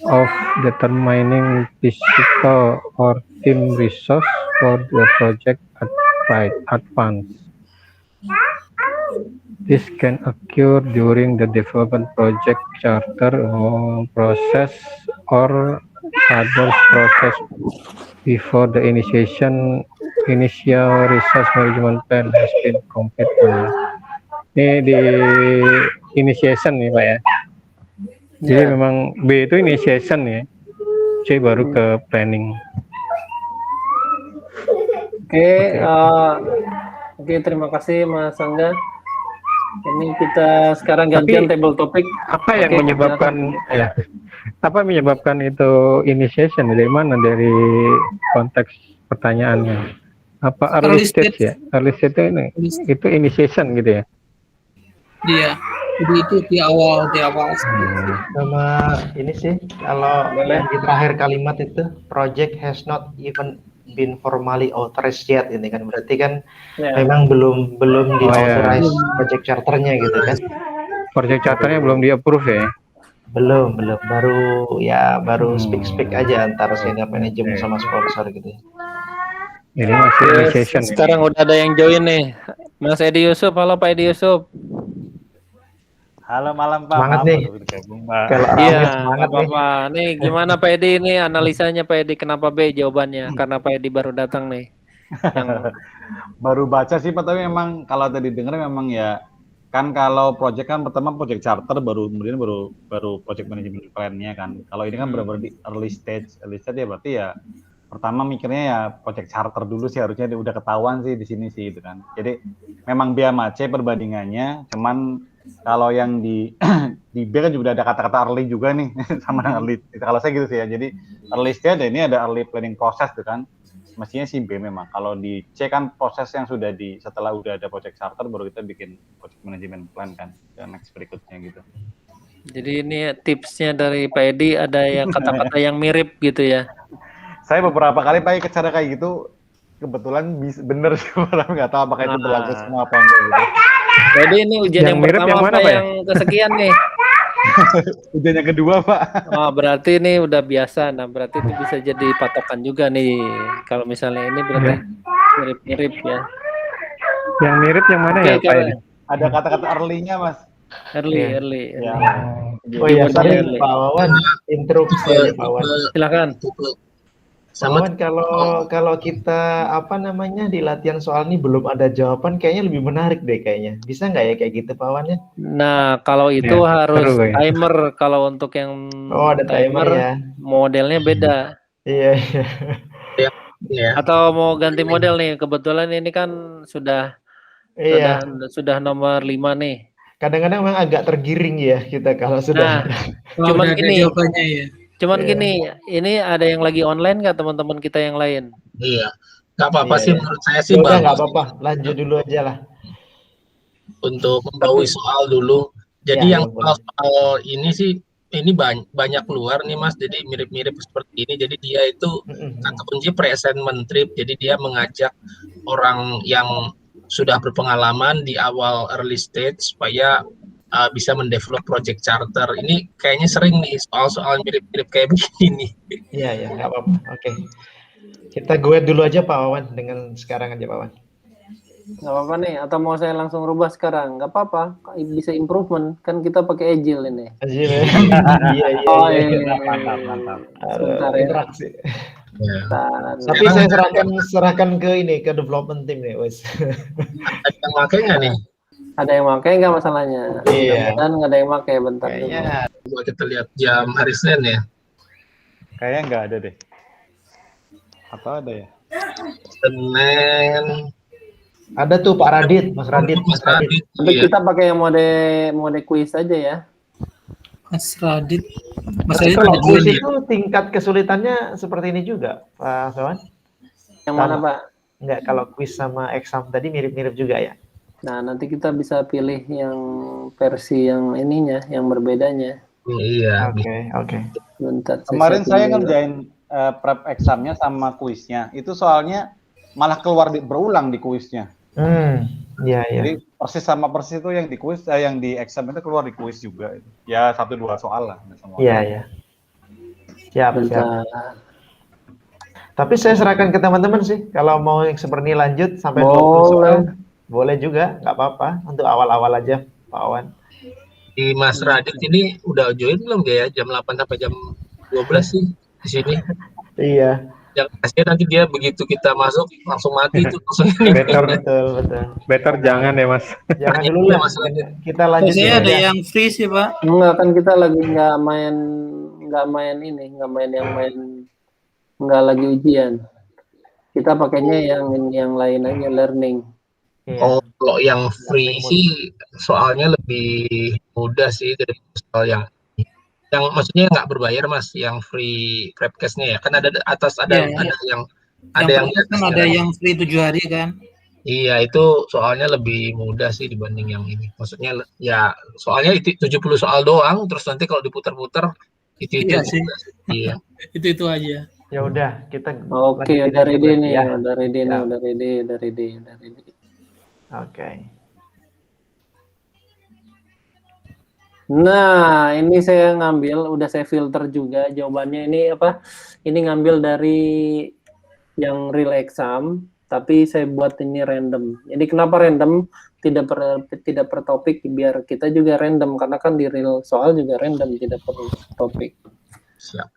of determining physical or team resource for the project advance. This can occur during the development project charter process or other process before the initial resource management plan has been completed. Ini di initiation nih Pak ya. Jadi memang B itu initiation ya, C baru ke planning. Oke, terima kasih Mas Angga. Ini kita sekarang gantian table topik. Apa yang menyebabkan ya? Apa menyebabkan itu initiation dari mana? Dari konteks pertanyaannya. Apa early stage ya? Early stage itu initiation gitu ya? Iya. Jadi itu di awal Sama ini sih, kalau yang di terakhir kalimat itu, project has not even been formally authorized yet, ini kan berarti kan memang belum di authorize project charternya gitu kan? Project charternya belum di approve ya? Belum, baru speak aja antara senior manajemen sama sponsor gitu. Ini masih initiation. Sekarang udah ada yang join nih, Mas Edi Yusuf. Halo Pak Edi Yusuf. Halo malam Pak. Semangat nih. Kalau Iya, semangat nih. Pak. Nih gimana Pak Edi ini analisanya Pak Edi, kenapa B jawabannya? Karena Pak Edi baru datang nih. Baru baca sih Pak, tapi memang kalau tadi dengar memang ya kan kalau project kan pertama project charter kemudian baru project management plan-nya kan. Kalau ini kan benar-benar di early stage ya berarti ya pertama mikirnya ya project charter dulu sih, harusnya udah ketahuan sih di sini sih gitu kan. Jadi memang B sama C perbandingannya, cuman kalau yang di di B kan juga ada kata-kata early juga nih sama dengan early. Kalau saya gitu sih ya. Jadi early stage ini ada early planning process tuh kan. Mestinya sih B memang. Kalau di C kan proses yang sudah setelah udah ada project charter baru kita bikin project management plan kan, dan next berikutnya gitu. Jadi ini tipsnya dari Pak Edi, ada yang kata-kata yang mirip gitu ya. Saya beberapa kali pakai cara kayak gitu, kebetulan bener sih, tapi nggak tahu apakah itu berlaku semua apa enggak gitu. Jadi ini ujian yang mirip pertama yang mana, apa Pak? yang kesekian nih? Ujian yang kedua Pak. Oh, berarti ini udah biasa. Nah, berarti itu bisa jadi patokan juga nih. Kalau misalnya ini berarti mirip-mirip ya. Yang mirip yang mana ya Pak Edi? Ada kata-kata early-nya Mas. Early. Ya. Oh iya, sorry Pak Wawan, interupsi aja Pak Wawan. Silakan. Sama kalau kita di latihan soal ini belum ada jawaban, kayaknya lebih menarik deh kayaknya. Bisa nggak ya kayak gitu Pak Wan ya? Nah, kalau itu harus seru, ya. timer. Kalau untuk yang ada timer ya. Modelnya beda. Iya. Atau mau ganti model nih? Kebetulan ini kan sudah nomor 5 nih. Kadang-kadang memang agak tergiring ya kita kalau sudah. Cuman gini. Jawabannya ya. Gini, ini ada yang lagi online nggak teman-teman kita yang lain? Iya, nggak apa-apa sih menurut saya sih. Udah nggak apa-apa, lanjut dulu aja lah. Untuk membawi soal dulu. Jadi yang soal ini sih, ini banyak keluar nih Mas, jadi mirip-mirip seperti ini. Jadi dia itu kata kunci pre-assignment trip, jadi dia mengajak orang yang sudah berpengalaman di awal early stage supaya bisa mendevelop project charter. Ini kayaknya sering nih soal-soal mirip-mirip kayak begini. Iya, nggak apa-apa. Oke. Kita gue dulu aja Pak Wawan dengan sekarang aja Pak Wawan. Nggak apa-apa nih, atau mau saya langsung rubah sekarang? Nggak apa-apa, bisa improvement. Kan kita pakai Agile ini. Agile ya? Iya. Mantap. Sebentar ya. Interaksi. Ya. Tapi saya serahkan ke development team nih, wes. Ada yang pakai nggak nih? Ada yang pakai nggak masalahnya? Iya. Dan nggak ada yang pakai, bentar dulu. Coba kita lihat jam hari Senin ya. Kayaknya nggak ada deh. Atau ada ya? Senin. Ada tuh Pak Radit, Mas Radit. Nanti kita pakai yang mode quiz aja ya. Mas Radit. Kalau quiz itu tingkat kesulitannya seperti ini juga, Pak Wawan? Yang mana Pak? Enggak, kalau quiz sama exam tadi mirip-mirip juga ya? Nah, nanti kita bisa pilih yang versi yang ininya, yang berbedanya. Iya. Oke. Bentar. Kemarin saya ngerjain prep examnya sama kuisnya. Itu soalnya malah keluar berulang di kuisnya. Iya. Jadi persis itu yang di kuis, yang di exam itu keluar di kuis juga. Ya 1-2 soal lah. Iya. Siap. Tapi saya serahkan ke teman-teman sih. Kalau mau yang seperti ini lanjut sampai 20 soal. Boleh juga, nggak apa-apa. Untuk awal-awal aja, Pak Wawan. Di Mas Radit ini udah join belum ya? Jam 8 sampai jam 12 sih di sini. Iya. Yang pasti nanti dia begitu kita masuk langsung mati itu. Betul. Better jangan ya Mas. Jangan dulu lah. Kita lanjut. Saya ada yang free sih Pak. Enggak, kan kita lagi nggak lagi ujian. Kita pakainya yang lain aja, learning. Oh, kalau yang free sih soalnya lebih mudah sih dari soal yang maksudnya nggak berbayar Mas, yang free prepcast-nya ya. Kan ada atas ada yang kan ada yang free 7 hari kan. Iya, itu soalnya lebih mudah sih dibanding yang ini. Maksudnya ya soalnya itu 70 soal doang, terus nanti kalau diputar-putar itu Iya sih. juga sih. Iya. Itu aja. Ya udah, kita Oke, lanjutin udah aja ready berarti nih, ya. udah ready nih, Ya. udah ready. Oke. Nah, ini saya udah saya filter juga jawabannya ini apa? Ini ngambil dari yang real exam, tapi saya buat ini random. Jadi kenapa random? Tidak per topik, biar kita juga random karena kan di real soal juga random, tidak per topik. Siap.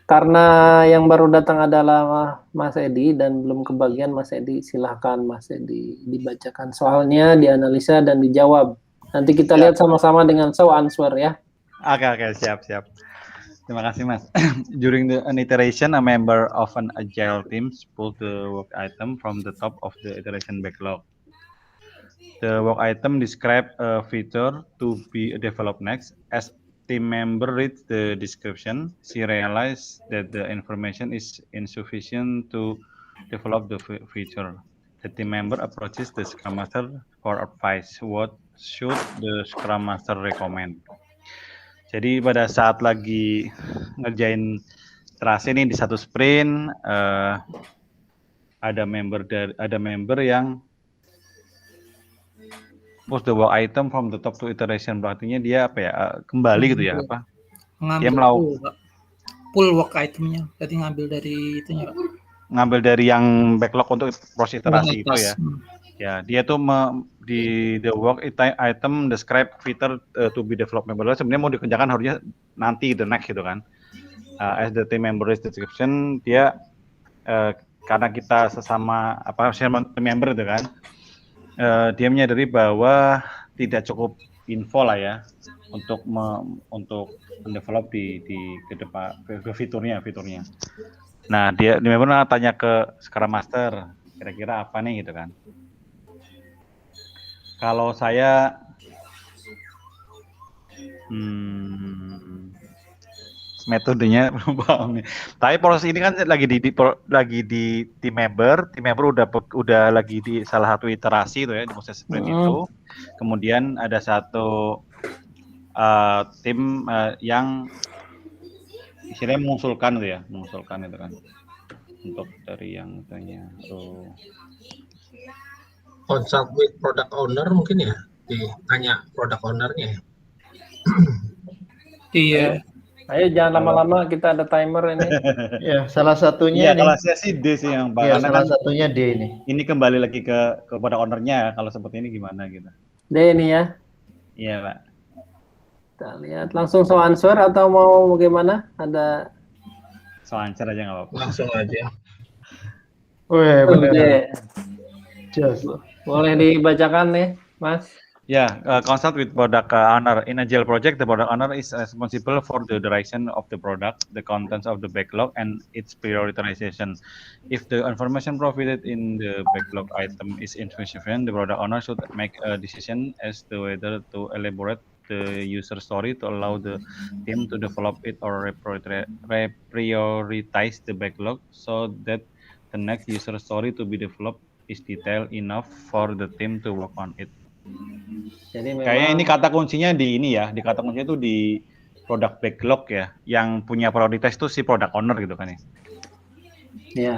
Karena yang baru datang adalah Mas Edi dan belum kebagian Mas Edi, silahkan Mas Edi dibacakan soalnya, dianalisa dan dijawab. Nanti kita lihat sama-sama dengan show answer ya. Oke, siap. Terima kasih, Mas. During an iteration, a member of an agile team pulled the work item from the top of the iteration backlog. The work item describes a feature to be developed next. As team member reads the description, she realized that the information is insufficient to develop the feature. The team member approaches the Scrum Master for advice. What should the Scrum Master recommend? Jadi pada saat lagi ngerjain iterasi nih di satu sprint, ada member yang push the work item from the top to iteration, berarti dia apa ya, kembali gitu ya, apa? Dia Ngambil pull work itemnya, berarti ngambil dari itunya, Pak. Ngambil dari yang backlog untuk proses iterasi itu ya. Ya, dia tuh di the work item describe feature to be developed member. Sebenarnya mau dikerjakan harusnya nanti the next gitu kan. As the team member is description, dia karena kita sesama member itu kan, dia menyadari bahwa tidak cukup info lah ya untuk mendevelop di ke depan ke fiturnya. Nah, dia member tanya ke Scrum Master, kira-kira apa nih gitu kan. Kalau saya metodenya belum paham nih. Tapi proses ini kan lagi di tim member udah lagi di salah satu iterasi itu ya, di proses sprint itu. Kemudian ada satu tim yang istilahnya mengusulkan itu kan untuk dari yang tanya Consult with product owner mungkin ya, ditanya product ownernya. Iya. Ayo jangan lama-lama, kita ada timer ini. Ya, salah satunya kalau saya sih D sih yang ya, salah satunya D ini. Ini kembali lagi ke product owner-nya ya, kalau seperti ini gimana gitu. D ini ya. Iya, Pak. Kita lihat langsung show answer atau mau bagaimana? Ada show answer aja nggak apa-apa. Langsung aja. Wih, benar. Just. Boleh dibacakan nih, Mas. Yeah, consult with product owner. In Agile project, the product owner is responsible for the direction of the product, the contents of the backlog, and its prioritization. If the information provided in the backlog item is insufficient, the product owner should make a decision as to whether to elaborate the user story to allow the team to develop it or reprioritize the backlog so that the next user story to be developed is detailed enough for the team to work on it. Jadi kayaknya ini kata kuncinya di kata kuncinya itu di product backlog ya, yang punya prioritas itu si product owner gitu kan ya. Ya,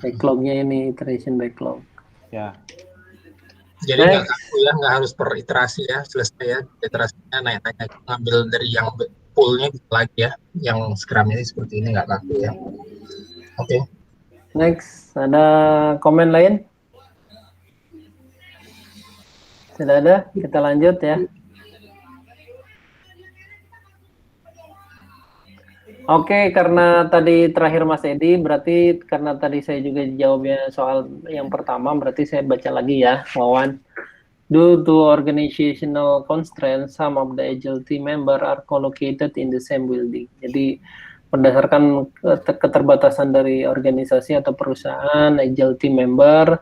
backlognya ini iteration backlog. Ya. Jadi nggak harus per iterasi ya, selesai ya iterasinya nanya-nanya, ngambil dari yang poolnya gitu lagi ya, yang Scrum ini seperti ini nggak kaku ya. Oke. Next, ada komen lain? Tidak ada, kita lanjut ya. Oke, karena tadi terakhir Mas Edi, berarti karena tadi saya juga jawabnya soal yang pertama, berarti saya baca lagi ya, Wawan. Due to organizational constraints, some of the Agile team member are co-located in the same building. Jadi berdasarkan keterbatasan dari organisasi atau perusahaan, Agile team member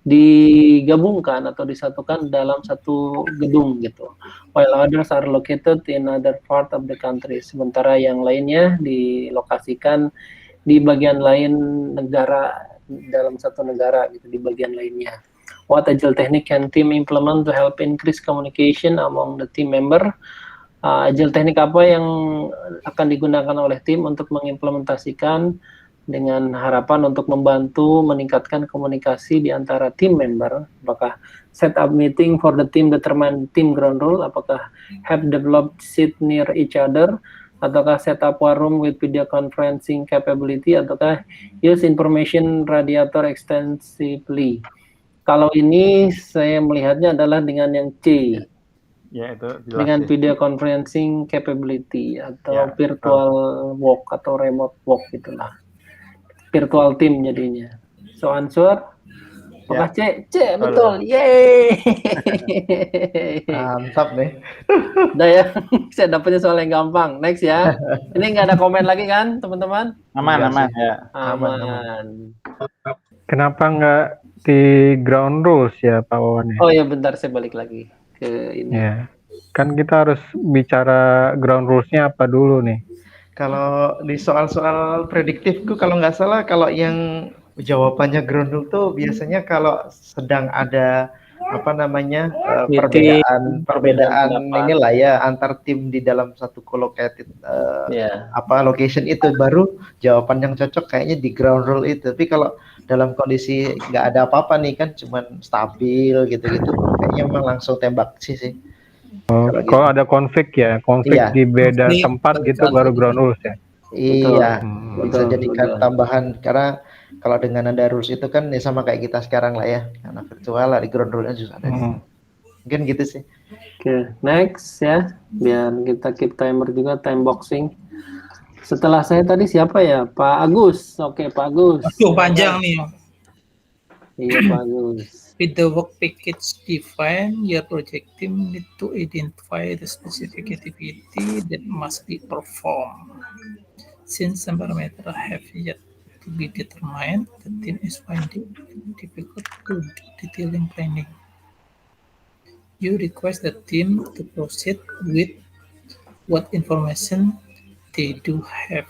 digabungkan atau disatukan dalam satu gedung gitu. While others are located in other part of the country. Sementara yang lainnya dilokasikan di bagian lain negara dalam satu negara gitu di bagian lainnya. What agile technique can team implement to help increase communication among the team member? Agile teknik apa yang akan digunakan oleh tim untuk mengimplementasikan dengan harapan untuk membantu meningkatkan komunikasi di antara tim member? Apakah set up meeting for the team, determine team ground rule? Apakah have developed sit near each other? Ataukah set up war room with video conferencing capability? Ataukah use information radiator extensively? Kalau ini saya melihatnya adalah dengan yang C. Ya, itu jelas Dengan sih. video conferencing capability atau Ya, virtual walk atau remote walk gitulah. Virtual team jadinya. So answer apakah C? C, betul. Yeay. Mantap nih. Udah ya, saya dapetnya soal yang gampang. Next ya. Ini nggak ada komen lagi kan, teman-teman? Aman ya. Aman. Kenapa nggak di ground rules ya Pak Wawan ya? Oh ya, bentar saya balik lagi ke ini. Ya. Kan kita harus bicara ground rules-nya apa dulu nih? Kalau di soal-soal prediktifku kalau nggak salah kalau yang jawabannya ground rule tuh biasanya kalau sedang ada apa namanya perbedaan inilah ya antar tim di dalam satu collocated location itu baru jawaban yang cocok kayaknya di ground rule itu. Tapi kalau dalam kondisi nggak ada apa-apa nih kan cuman stabil gitu-gitu kayaknya memang langsung tembak sih. Kalau ada konflik di beda tempat gitu baru ground rules ya. Iya, bisa jadikan tambahan karena kalau dengan ada rules itu kan ya sama kayak kita sekarang lah ya, karena virtual lah di ground rule-nya juga ada. Mungkin gitu sih. Oke, next ya, biar kita keep timer juga, time boxing. Setelah saya tadi siapa ya? Pak Agus. Oke, Pak Agus. Aduh, panjang nih. Iya, Pak Agus. With the work package defined, your project team need to identify the specific activity that must be performed. Since some parameters have yet to be determined, the team is finding it difficult to do detailing planning. You request the team to proceed with what information they do have,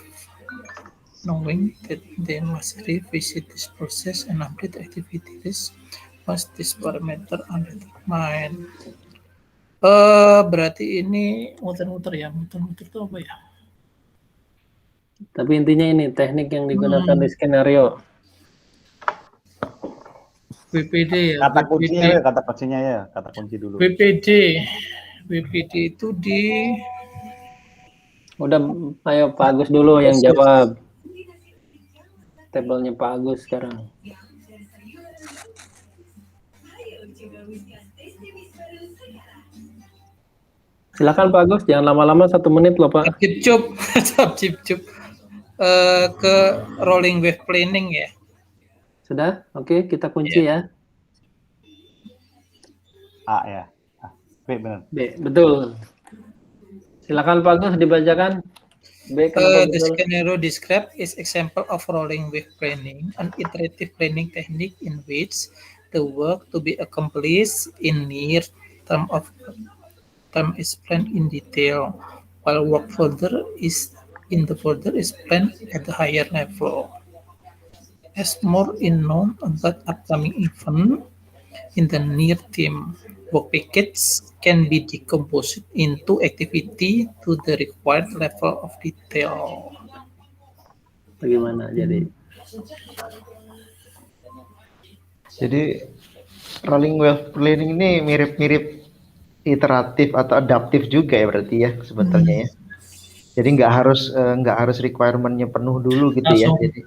knowing that they must revisit this process and update activities once this parameter undetermined. Berarti ini muter-muter ya, muter-muter itu apa ya? Tapi intinya ini teknik yang digunakan di skenario. WPD ya. Kata kuncinya ya, kata kunci dulu. WPD itu di. Udah, ayo Pak Agus dulu yang jawab. Tabelnya Pak Agus sekarang. Silakan Pak Agus, jangan lama-lama 1 menit loh Pak. Cip-cup. Ke rolling wave planning ya. Sudah? Oke, kita kunci ya. A ya. B benar. B, betul. Silakan Pak Agus dibacakan. B, The scenario described is example of rolling wave planning, an iterative planning technique in which the work to be accomplished in near term is planned in detail, while work further is planned at a higher level. As more is known about upcoming event in the near term, work package can be decomposed into activity to the required level of detail. Bagaimana jadi? Jadi rolling wave planning ini mirip-mirip iteratif atau adaptif juga ya berarti ya sebetulnya ya. Jadi nggak harus requirement-nya penuh dulu gitu ya. Jadi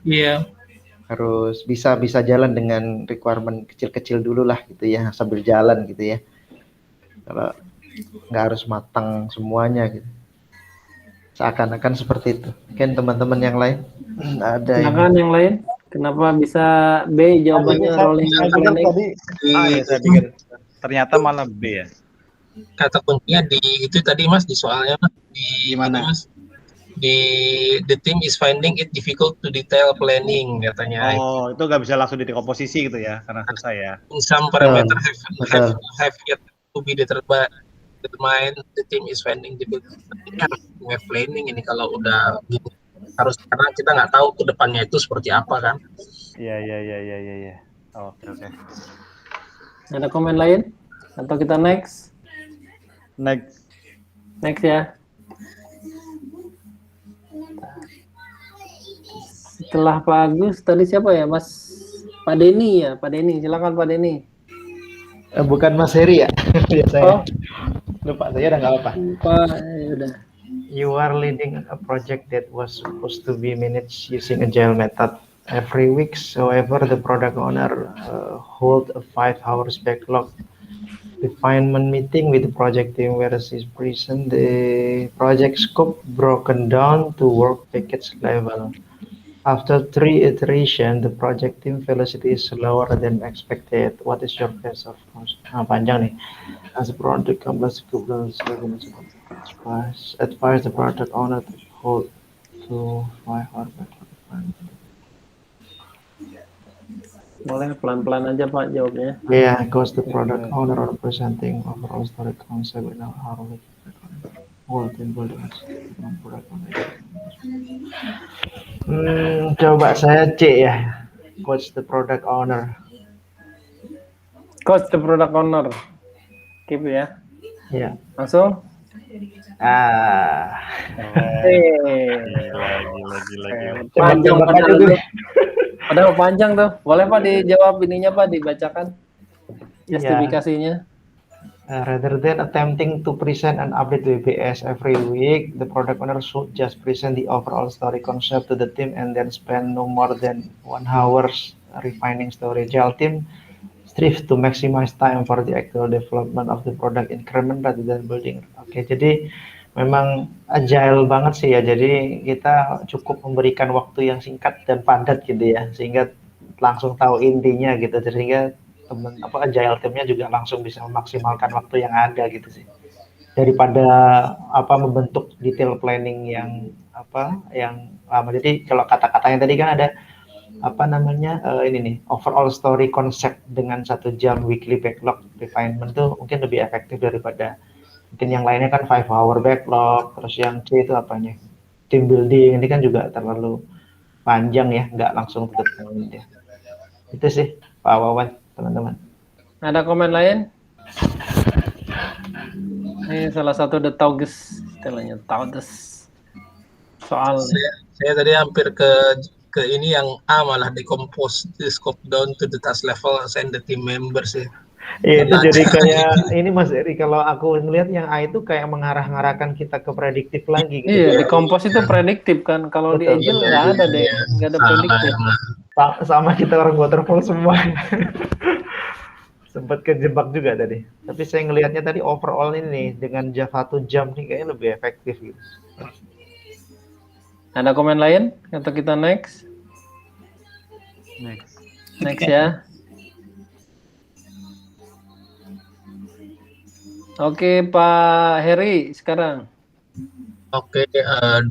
harus bisa jalan dengan requirement kecil-kecil dulu lah gitu ya sambil jalan gitu ya. Kalau nggak harus matang semuanya gitu. Seakan-akan seperti itu. Mungkin teman-teman yang lain ada yang lain. Kenapa bisa B jawabannya rolling planning? Saya pikir ternyata malah B ya. Kata kuncinya di itu tadi Mas di soalnya Mas Di mana? Mas di the team is finding it difficult to detail planning katanya. Oh, itu nggak bisa langsung dikomposisi gitu ya karena susah ya. Some parameter have yet to be determined. The team is finding difficult wave planning ini kalau udah harus karena kita nggak tahu ke depannya itu seperti apa kan. Iya. Oke. Ada komen lain? Atau kita next? Next. Next ya. Setelah Pak Agus, tadi siapa ya, Mas? Pak Denny ya, Pak Denny. Silakan Pak Denny. Bukan Mas Heri ya? Oh, Lupa saya, udah nggak apa-apa. Pak, udah. You are leading a project that was supposed to be managed using agile method every week. However, the product owner hold a 5 hours backlog refinement meeting with the project team where is present. The project scope broken down to work package level. After 3 iterations, the project team velocity is lower than expected. What is your best of panjang nih. As a project complex advise the product owner to hold to 5 hours backlog. Boleh pelan-pelan aja Pak jawabnya. Yeah, because the product owner are presenting overall story concept in our whole team building product owner. Coba saya C ya, coach the product owner. Coach the product owner. Keep ya. Ya. Langsung. Gila. Panjang padahal panjang tuh. Boleh Pak dijawab ininya Pak, dibacakan justifikasinya. Rather than attempting to present an update WBS every week, the product owner should just present the overall story concept to the team and then spend no more than 1 hour refining story. Agile team strive to maximize time for the actual development of the product increment rather than building. Oke, jadi memang agile banget sih ya. Jadi kita cukup memberikan waktu yang singkat dan padat gitu ya, sehingga langsung tahu intinya gitu. Sehingga agile timnya juga langsung bisa memaksimalkan waktu yang ada gitu sih, daripada membentuk detail planning yang lama. Jadi kalau kata-katanya tadi kan ada ini nih, overall story concept dengan 1 jam weekly backlog refinement tuh mungkin lebih efektif daripada mungkin yang lainnya kan 5 hour backlog. Terus yang C itu apanya, team building, ini kan juga terlalu panjang ya, nggak langsung to the point ya. Itu sih Pak Wawan, teman-teman. Ada komen lain? Ini salah satu the tauges, istilahnya tauges. Soal saya tadi hampir ke ini yang A, malah decompose the scope down to the task level and the team members ya. Iya, itu jadi kayak ini Mas Eri, kalau aku melihat yang A itu kayak mengarah-ngarahkan kita ke prediktif lagi gitu. Iya, decompose itu prediktif kan. Kalau di Agile nggak ada deh, nggak ada prediktif. Sama kita orang waterfall semua. Sempat kejebak juga tadi. Tapi saya ngelihatnya tadi overall ini nih, dengan 1 jam nih kayaknya lebih efektif gitu. Ada komen lain? Atau kita next? Next ya. Oke, Pak Heri sekarang. Okay,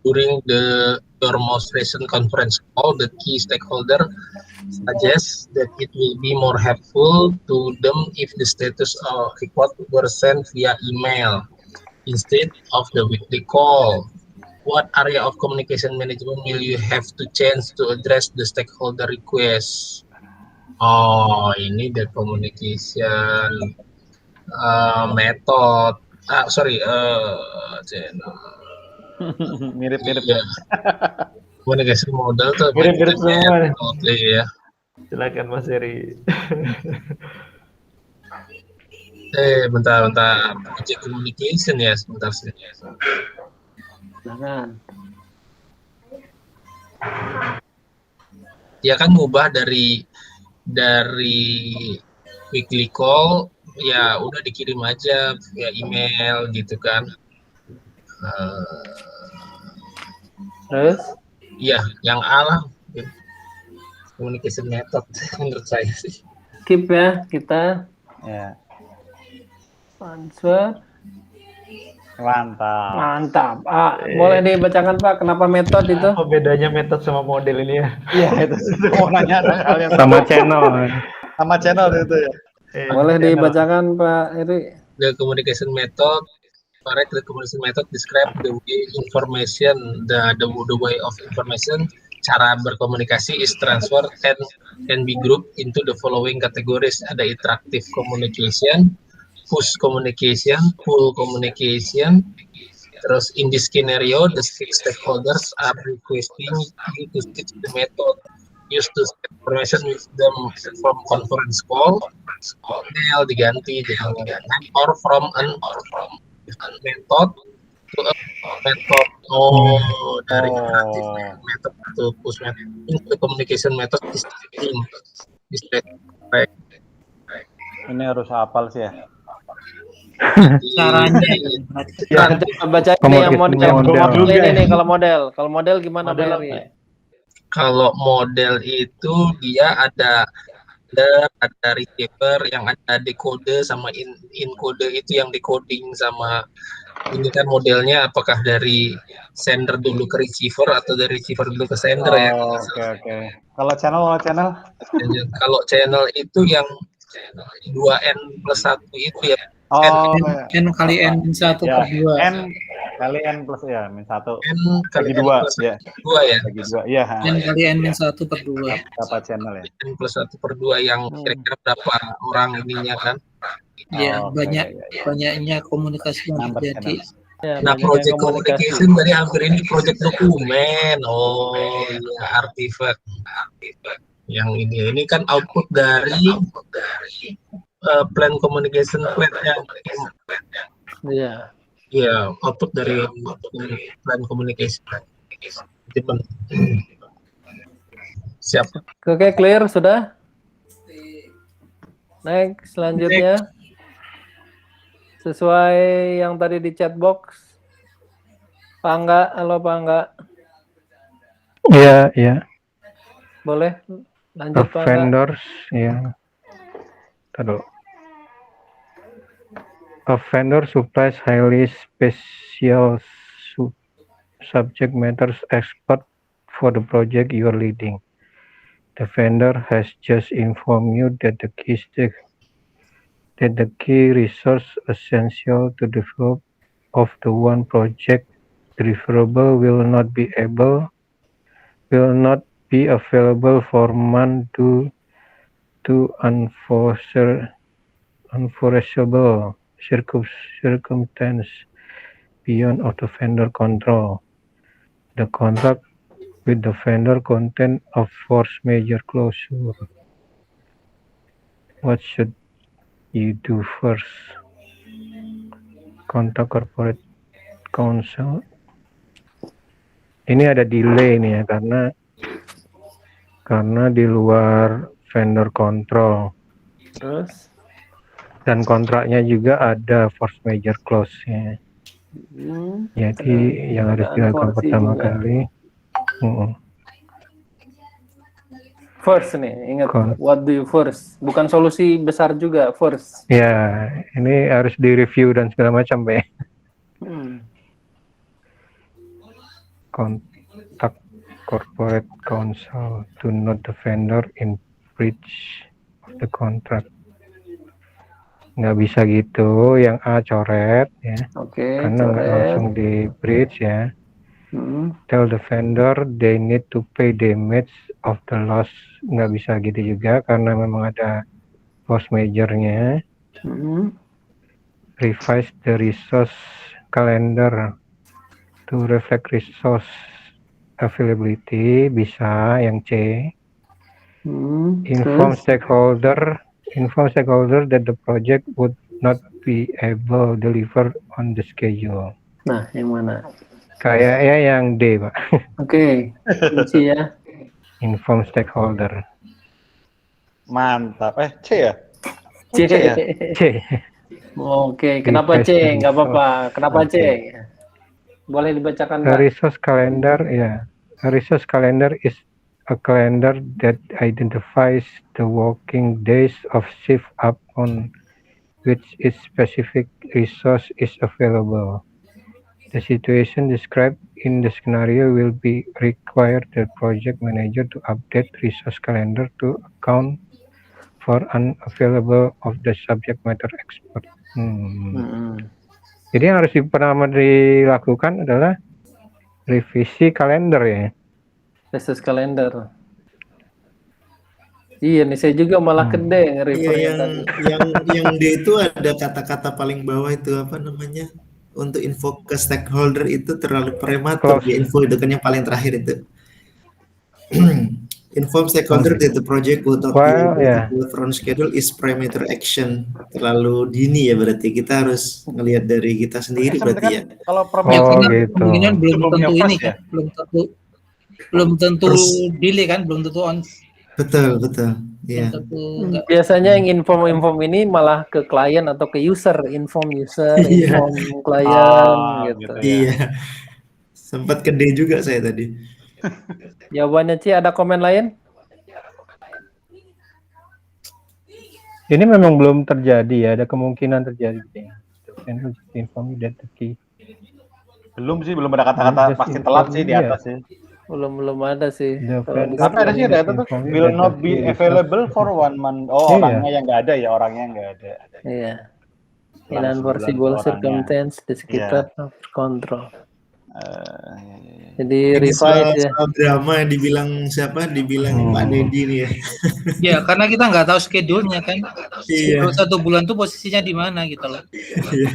during your most recent conference call, the key stakeholder suggests that it will be more helpful to them if the status of report were sent via email instead of the weekly call. What area of communication management will you have to change to address the stakeholder request? Oh, ini the communication method. Mirip-mirip ya. Komunikasi modal tuh mirip-mirip semua. Ya. Silakan Mas Heri. Bentar. Project communication ya, sebentar sih. Jangan. Ya kan ngubah dari weekly call ya udah dikirim aja via email gitu kan. Terus? Iya, yang A lah. Communication method menurut saya sih. Keep ya kita. Ya. Transfer. Mantap. Boleh dibacakan Pak, kenapa metode itu? Apa bedanya metode sama model ini ya? Iya, itu mau nanya hal yang sama channel. Sama channel itu ya. Boleh dibacakan Pak Heri. The communication method, correct. The communication method describe the way information, the way of information cara berkomunikasi is transfer can be grouped into the following categories. Ada interactive communication, push communication, pull communication. Terus in this scenario, the stakeholders are requesting you to switch the method used to share information with them from conference call, email diganti or from an method to a method. Dari interactive method to push method. The communication method is right. Ini harus hafal sih ya. Caranya Ya, baca ini yang model ini nih, kalau model gimana Mary? Kalau model itu dia ada receiver, yang ada decode sama encode itu yang decoding sama ini kan modelnya apakah dari sender dulu ke receiver atau dari receiver dulu ke sender ya. Oke. Kalau channel? Kalau channel itu yang 2n+1 itu ya. N kali N-1 per 2. N kali N plus ya, -1. N kali bagi 2 ya. 2 ya. Bagi 2 ya. N kali N-1 per 2. Berapa channel ya? N+1 per 2 yang kira-kira berapa orang ininya kan? Ya, banyaknya komunikasi yang terjadi. Ya, Nah, project communication tadi hampir ini project dokumen. Ya, artifact. Yang ini kan output dari plan communication plan yang ya output dari plan communication. Siap. Oke, clear sudah. Next, selanjutnya sesuai yang tadi di chat box. Pak Angga, halo Pak Angga. Iya. Boleh lanjut Pak Angga. Vendors, ya. Taduh. A vendor supplies highly special subject matters expert for the project you are leading. The vendor has just informed you that the key resource essential to develop of the one project deliverable will not be available for month due to unforeseeable circumstance beyond of the vendor control. The contract with the vendor contain a force majeure clause. What should you do first? Contact corporate counsel. Ini ada delay nih ya, karena di luar vendor control. Terus? Dan kontraknya juga ada force majeure clause-nya. Jadi yang harus dilakukan pertama kali. First nih, ingat what do you first? Bukan solusi besar juga, first. Ya, ini harus direview dan segala macam, Pak. Contact corporate counsel to note the vendor in breach of the contract. Nggak bisa gitu, yang A coret ya. Karena nggak langsung di breach ya. Tell the vendor they need to pay damage of the loss. Nggak bisa gitu juga karena memang ada force majeure-nya. Revise the resource calendar to reflect resource availability, bisa yang C. Inform stakeholder that the project would not be able to deliver on the schedule. Nah, yang mana? Kayaknya yang D, Pak. Oke, kunci ya. Inform stakeholder. Mantap. C ya? C. C. Oke, kenapa C? Nggak apa-apa. Kenapa C? Boleh dibacakan, Pak? Resource calendar, ya. Resource calendar is a calendar that identifies the working days of shift upon which its specific resource is available. The situation described in the scenario will be require the project manager to update resource calendar to account for unavailable of the subject matter expert. Jadi yang harus pertama dilakukan adalah revisi kalender ya. Resource calendar. Iya nih, saya juga malah gede Iya, nge-refernya yang D itu ada kata-kata paling bawah itu apa namanya? Untuk info ke stakeholder itu terlalu prematur. Di info itu kan yang paling terakhir itu. Inform stakeholder that the project would not be able to deliver on schedule is premature action. Terlalu dini ya berarti. Kita harus ngelihat dari kita sendiri berarti ya. Kalau Ya, karena gitu. kemungkinan belum Sebelumnya tentu ini first kan, belum tentu First. delay kan, belum tentu on, Betul. belum Iya. tentu enggak. Biasanya yang inform ini malah ke klien atau ke user, inform user, Iya. inform klien gitu. Iya. Sempat ke D juga saya tadi. Jawabannya Ci, ada komen lain? Ini memang belum terjadi ya, ada kemungkinan terjadi. Inform that the key. Belum sih, belum ada kata-kata pasti telat sih di atas sih. Belum ada sih. Tapi ada sih ada tuh will not be available for 1 month. Oh, orangnya yang nggak ada ya, orangnya nggak ada. Iya. In Langsung unforeseeable orangnya. circumstance di sekitar control. Iya. Jadi Ini revise ya. soal drama yang dibilang siapa? Dibilang Pak Deddy nih ya. Ya, karena kita nggak tahu schedule-nya kan. Iya. Schedule 1 bulan tuh posisinya di mana gitu loh. Iya.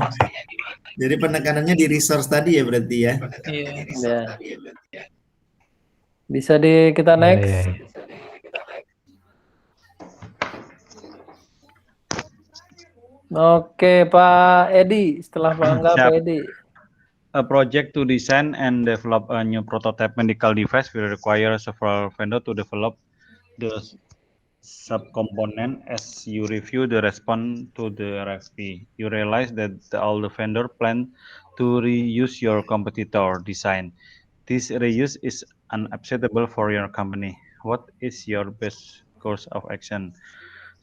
Jadi penekanannya di resource tadi ya berarti ya. Iya. Ya. Bisa kita next. Oke, Pak Edi. Setelah Pak Angga, Pak Edi. A project to design and develop a new prototype medical device will require several vendors to develop the subcomponent. As you review the response to the RFP, you realize that all the vendor plan to reuse your competitor design. This reuse is unacceptable for your company. What is your best course of action?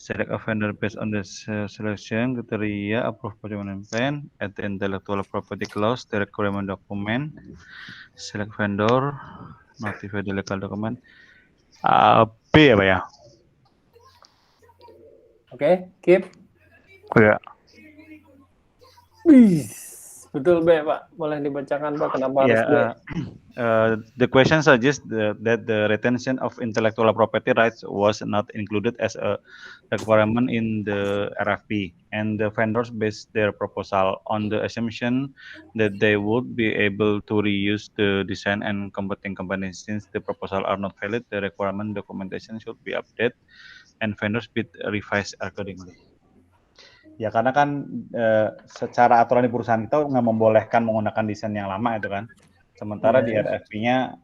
Select a vendor based on the selection criteria, approve project management plan, add the intellectual property clause, the requirement document, select vendor, notify the legal document. B ya Pak ya? Oke, keep. Ya. Betul B, Pak. Boleh dibacakan Pak, kenapa harus B? The question suggests that the retention of intellectual property rights was not included as a requirement in the RFP, and the vendors based their proposal on the assumption that they would be able to reuse the design and competing companies. Since the proposal are not valid, the requirement documentation should be updated and vendors be revised accordingly. Ya karena kan secara aturan di perusahaan kita nggak membolehkan menggunakan desain yang lama itu kan. Sementara di RFP-nya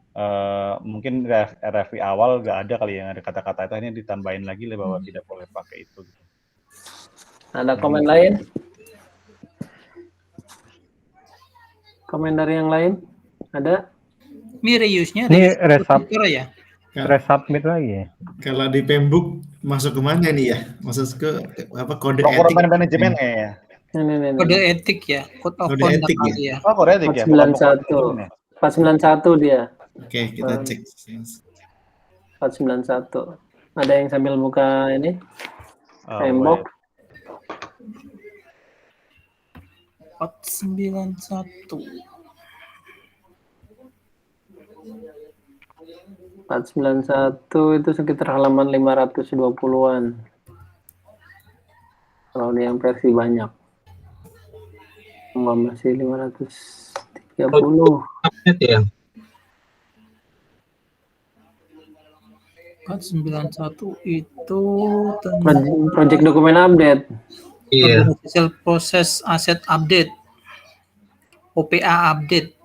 mungkin RFP awal nggak ada kali yang ada kata-kata itu, hanya ditambahin lagi bahwa tidak boleh pakai itu. Ada komen lain? Komen dari yang lain? Ada? Ini reuse-nya Ini resubmit ya? Resubmit lagi ya? Kalau di Pembuk masuk ke mana nih ya? Masuk ke apa kode etik? Manajemen ya. Kode etik ya, code of Kode conduct etik ya. Oh, kode etik ya. 491. 491 dia. Oke, kita cek. 491. Ada yang sambil buka ini? Tembok. 491. 491 itu sekitar halaman 520-an. Kalau yang versi banyak. Masih 530. Ya. 491 itu project dokumen update. Iya. Organizational process asset update. OPA update.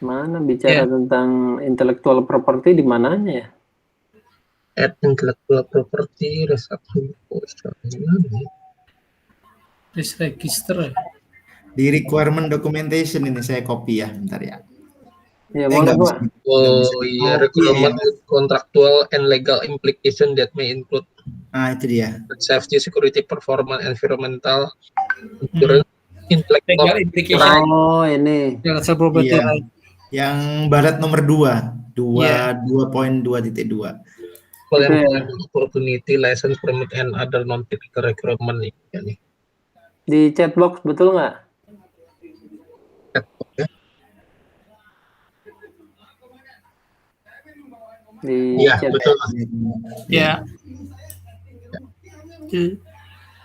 Mana bicara tentang intellectual property di mananya ya? Add intellectual property, register. Di requirement documentation ini saya copy ya, bentar ya. Ya, boleh, Pak. Oh iya, requirement contractual and legal implication that may include itu dia. Safety, security, performance, environmental, insurance, intellectual legal implication. Oh, ini. Intellectual property right. Yang barat nomor 2, 2.2.2. Opportunity, license, permit, and other non-technical requirement ya nih. Di chat box betul nggak? Di Iya, chat. betul. Ya.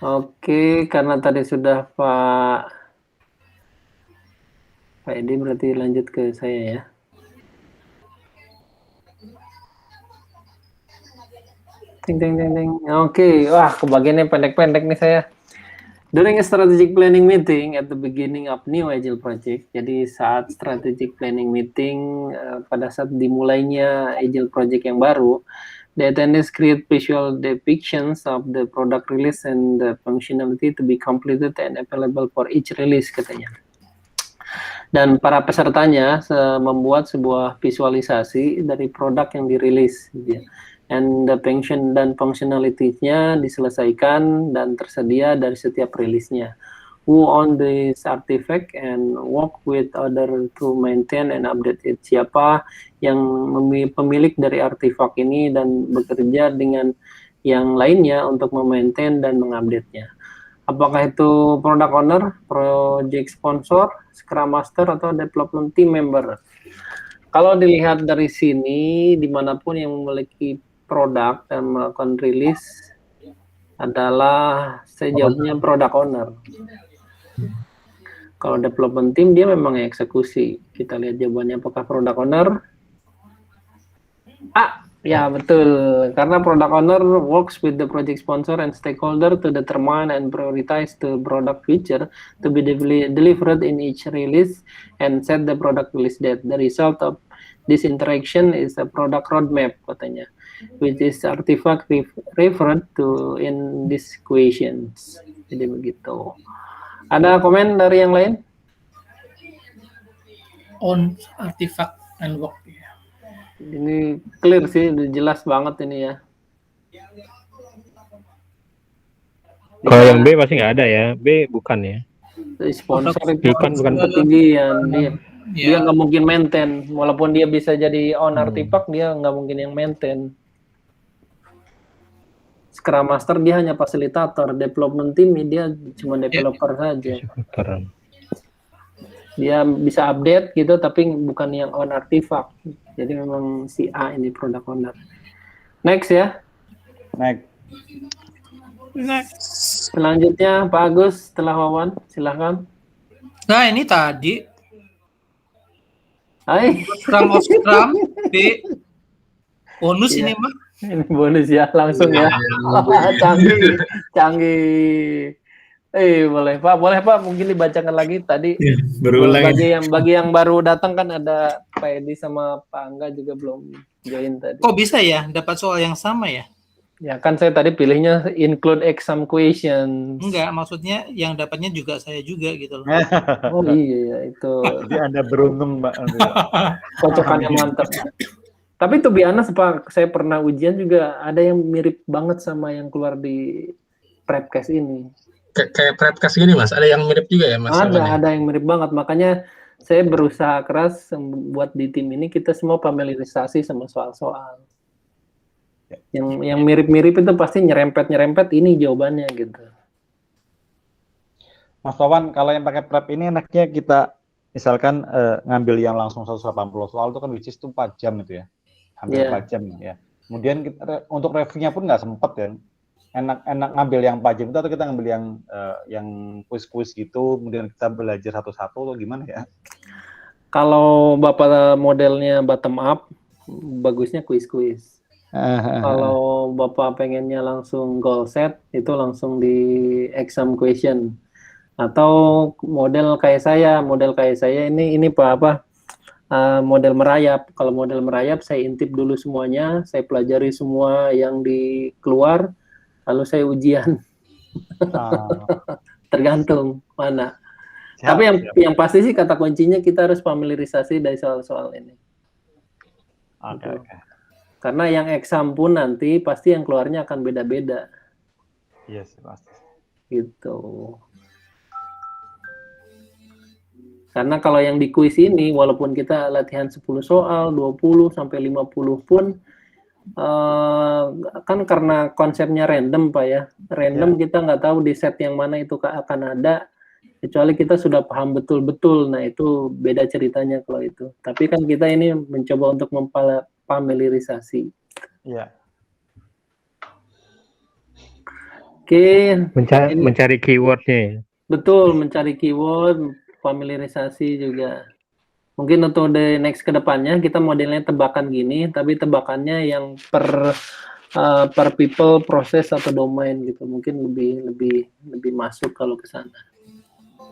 Oke, karena tadi sudah Pak Edi, berarti lanjut ke saya ya. Ting ting ting ting. Oke, wah kebagiannya pendek-pendek nih saya. During a strategic planning meeting at the beginning of new Agile project, jadi saat strategic planning meeting pada saat dimulainya Agile project yang baru, the attendees create visual depictions of the product release and the functionality to be completed and available for each release katanya. Dan para pesertanya membuat sebuah visualisasi dari produk yang dirilis, gitu ya. And the function dan functionality-nya diselesaikan dan tersedia dari setiap rilisnya. Who own this artifact and work with other to maintain and update it. Siapa yang pemilik dari artefak ini dan bekerja dengan yang lainnya untuk memaintain dan mengupdate-nya. Apakah itu product owner, project sponsor, scrum master, atau development team member? Kalau dilihat dari sini, dimanapun yang memiliki produk dan melakukan rilis adalah sejauhnya product owner. Kalau development team dia memang eksekusi. Kita lihat jawabannya apakah product owner. Ya betul, karena product owner works with the project sponsor and stakeholder to determine and prioritize the product feature to be delivered in each release and set the product release date. The result of this interaction is a product roadmap katanya, which is artifact referred to in these questions. Jadi begitu. Ada komen dari yang lain? On artifact and work. Ini clear sih, udah jelas banget ini ya. Kalau yang B pasti nggak ada ya, B bukan ya. Sponsor itu bukan ketinggian dia nggak mungkin maintain, walaupun dia bisa jadi on artifact, dia nggak mungkin yang maintain. Scrum Master dia hanya fasilitator, development team dia cuma developer saja. Dia bisa update gitu, tapi bukan yang on artifact. Jadi memang si A ini product owner. Next ya. Next. Selanjutnya Pak Agus setelah Wawan, silahkan. Nah ini tadi. Hai. Scrum of Scrum, B. Bonus ini mah. Ini bonus ya, langsung ya. Canggih. Boleh Pak, mungkin dibacakan lagi tadi. Bagi yang baru datang kan ada Pak Edi sama Pak Angga juga belum join tadi. Kok bisa ya dapat soal yang sama ya? Ya kan saya tadi pilihnya include exam questions. Enggak, maksudnya yang dapatnya juga saya juga gitu loh. Oh iya itu. Jadi Anda beruntung, Mbak. Kocokannya mantap. Tapi to be honest Pak, saya pernah ujian juga ada yang mirip banget sama yang keluar di Prepcast ini. Kayak Prepcast gini Mas, ada yang mirip juga ya Mas? Ada yang mirip banget, makanya saya berusaha keras buat di tim ini kita semua familiarisasi sama soal-soal. Yang mirip-mirip itu pasti nyerempet ini jawabannya gitu. Mas Wawan, kalau yang pakai prep ini enaknya kita misalkan ngambil yang langsung 180 soal itu kan which is itu 4 jam itu ya. Hampir 4 jam ya. Kemudian kita, untuk reviewnya pun nggak sempet ya. Enak ngambil yang 4 jam itu atau kita ngambil yang kuis-kuis gitu, kemudian kita belajar satu-satu atau gimana ya? Kalau Bapak modelnya bottom up, bagusnya kuis-kuis. Kalau Bapak pengennya langsung goal set, itu langsung di exam question. Atau model kayak saya ini Pak model merayap. Kalau model merayap saya intip dulu semuanya, saya pelajari semua yang keluar, lalu saya ujian. Tergantung mana. Tapi yang pasti sih kata kuncinya kita harus familiarisasi dari soal-soal ini. Oke. Karena yang exam pun nanti pasti yang keluarnya akan beda-beda. Yes, pasti. Gitu. Karena kalau yang di kuis ini, walaupun kita latihan 10 soal, 20 sampai 50 pun, kan karena konsepnya random Pak ya. Random kita nggak tahu di set yang mana itu akan ada. Kecuali kita sudah paham betul-betul, nah itu beda ceritanya kalau itu. Tapi kan kita ini mencoba untuk memfamiliarisasi. Iya. Oke. Mencari keywordnya ya. Betul, mencari keyword, familiarisasi juga. Mungkin untuk the next kedepannya kita modelnya tebakan gini, tapi tebakannya yang per people, proses atau domain gitu. Mungkin lebih masuk kalau ke sana.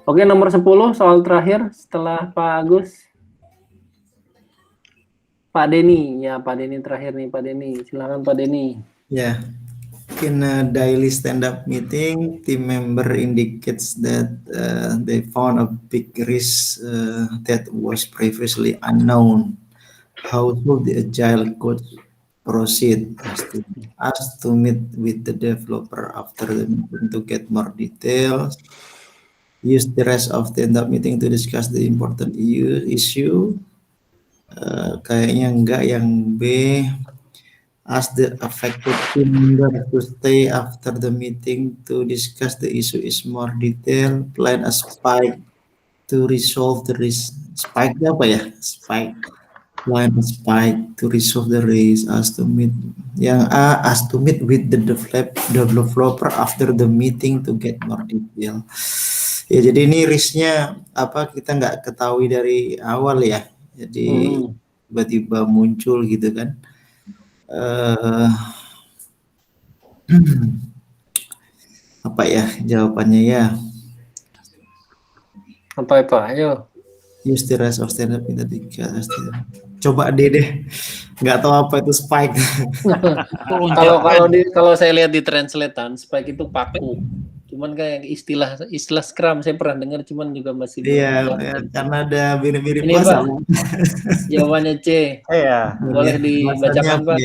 Oke, nomor 10 soal terakhir setelah Pak Agus. Pak Denny, ya Pak Denny terakhir nih Pak Denny. Silakan Pak Denny. Yeah. In a daily stand-up meeting, team member indicates that they found a big risk that was previously unknown. How should the agile coach proceed? Ask to meet with the developer after the meeting to get more details. Use the rest of the stand-up meeting to discuss the important issue. Kayaknya enggak. Yang B, ask the affected team member to stay after the meeting to discuss the issue in more detail. Plan a spike to resolve the risk. Spike apa ya? Spike. Plan a spike to resolve the risk. Ask to meet. Yang A, ask to meet with the developer after the meeting to get more detail. Ya, jadi ini risknya apa kita nggak ketahui dari awal ya. Jadi tiba-tiba muncul gitu kan. Apa ya jawabannya ya? Apa itu? Ayo. Use the rest of stand up in the coba deh. Nggak tahu apa itu spike. Kalau saya lihat di translatean spike itu paku. Cuman kayak istilah Scrum saya pernah dengar, cuman juga masih iya, karena ada mirip-mirip bahasa. Jawabannya C. Iya. Boleh dibacakan Pak.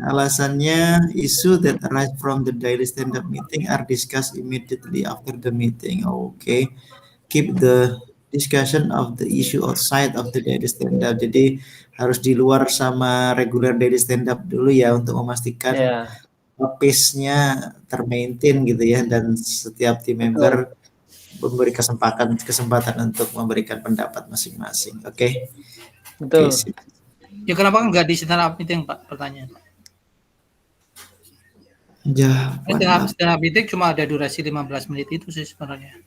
Alasannya, issue that arise from the daily stand-up meeting are discussed immediately after the meeting. Okay. Keep the discussion of the issue outside of the daily stand-up. Jadi harus di luar sama regular daily stand-up dulu ya untuk memastikan pace-nya termaintain gitu ya, dan setiap team member memberi kesempatan untuk memberikan pendapat masing-masing. Oke. Betul. Ya kenapa nggak di stand up meeting Pak? Pertanyaan. Ya. Stand up meeting cuma ada durasi 15 menit itu sih sebenarnya.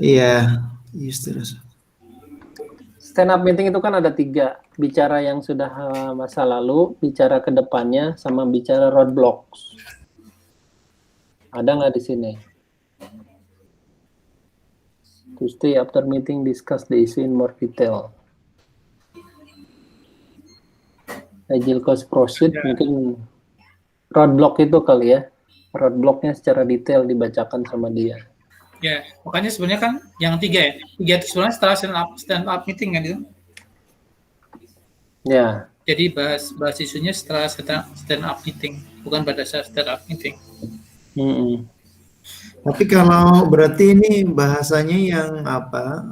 Iya. Stand up meeting itu kan ada 3, bicara yang sudah masa lalu, bicara ke depannya, sama bicara roadblocks. Ada nggak di sini? To stay after meeting, discuss the issue in more detail. Agile coach proceed, mungkin roadblock itu kali ya. Roadblocknya secara detail dibacakan sama dia. Ya, makanya sebenarnya kan yang 3 ya. 3 itu sebenarnya setelah stand up meeting kan itu. Ya. Jadi bahas isunya setelah stand up meeting, bukan pada saat stand up meeting. Tapi kalau berarti ini bahasanya yang apa?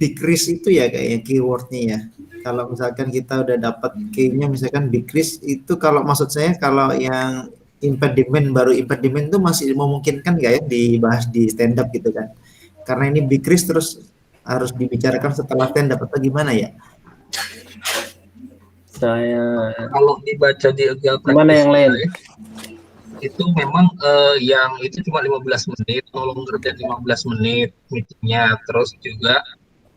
Big risk itu ya kayaknya keywordnya ya. Kalau misalkan kita udah dapat key-nya misalkan big risk itu, kalau maksud saya kalau yang impediment itu masih memungkinkan nggak ya dibahas di stand up gitu kan? Karena ini big risk terus harus dibicarakan setelah stand up atau gimana ya? Saya kalau dibaca di Agile Practice mana yang lain? Itu memang yang itu cuma 15 menit, no longer than 15 menit meetingnya. Terus juga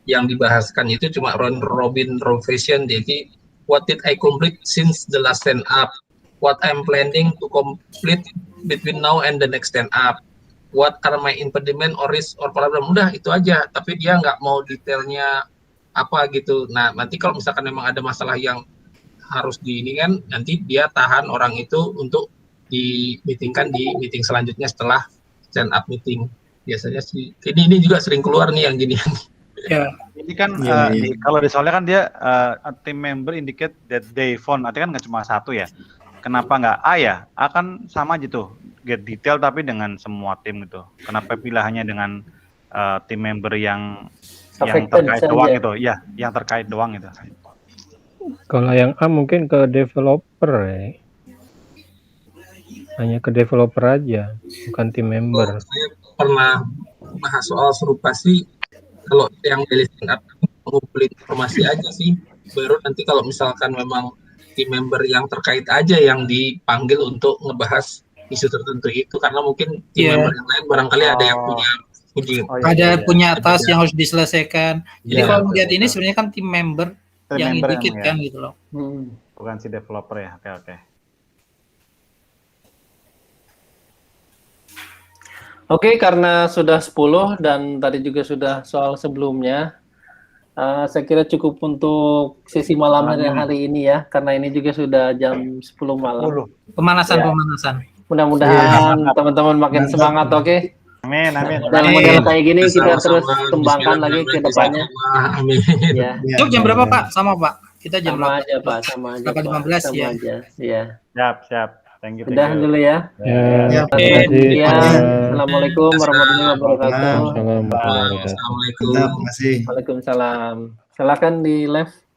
yang dibahaskan itu cuma round robin fashion. Jadi what did I complete since the last stand up? What I'm planning to complete between now and the next stand up. What are my impediment or risk or problem? Udah itu aja. Tapi dia nggak mau detailnya apa gitu. Nah nanti kalau misalkan memang ada masalah yang harus ini kan, nanti dia tahan orang itu untuk di-meetingkan di meeting selanjutnya setelah stand up meeting. Biasanya sih. Ini juga sering keluar nih yang gini. Ya. Ini kan kalau di soalnya kan dia team member indicate that they found, artinya kan nggak cuma satu ya. Kenapa nggak A ya? A kan sama aja tuh, get detail tapi dengan semua tim gitu. Kenapa pilihannya dengan tim member yang terkait doang gitu? Ya, yang terkait doang gitu. Kalau yang A mungkin ke developer ya. Hanya ke developer aja, bukan tim member. Saya pernah bahas soal serupa sih kalau yang daily stand up ngumpulin informasi aja sih, baru nanti kalau misalkan memang tim member yang terkait aja yang dipanggil untuk ngebahas isu tertentu itu, karena mungkin tim member yang lain barangkali ada yang punya task yang harus diselesaikan. Jadi kalau melihat ini sebenarnya kan tim member yang member dikit yang kan gitu loh. Bukan si developer ya. Oke. Oke, karena sudah 10 dan tadi juga sudah soal sebelumnya, saya kira cukup untuk sesi malam hari ini ya, karena ini juga sudah jam 10 malam. Pemanasan. Mudah-mudahan teman-teman makin semangat, oke? Amin. Dalam model kayak gini kita terus kembangkan lagi ke depannya. Amin. Ya. Itu jam berapa Pak? Sama Pak? Kita jam Sama aja Pak, sama aja. 8.15 ya. Iya. Siap. Thank you. Udah dulu ya. Assalamualaikum warahmatullahi wabarakatuh. Assalamualaikum. Terima kasih. Waalaikumsalam. Silakan di live.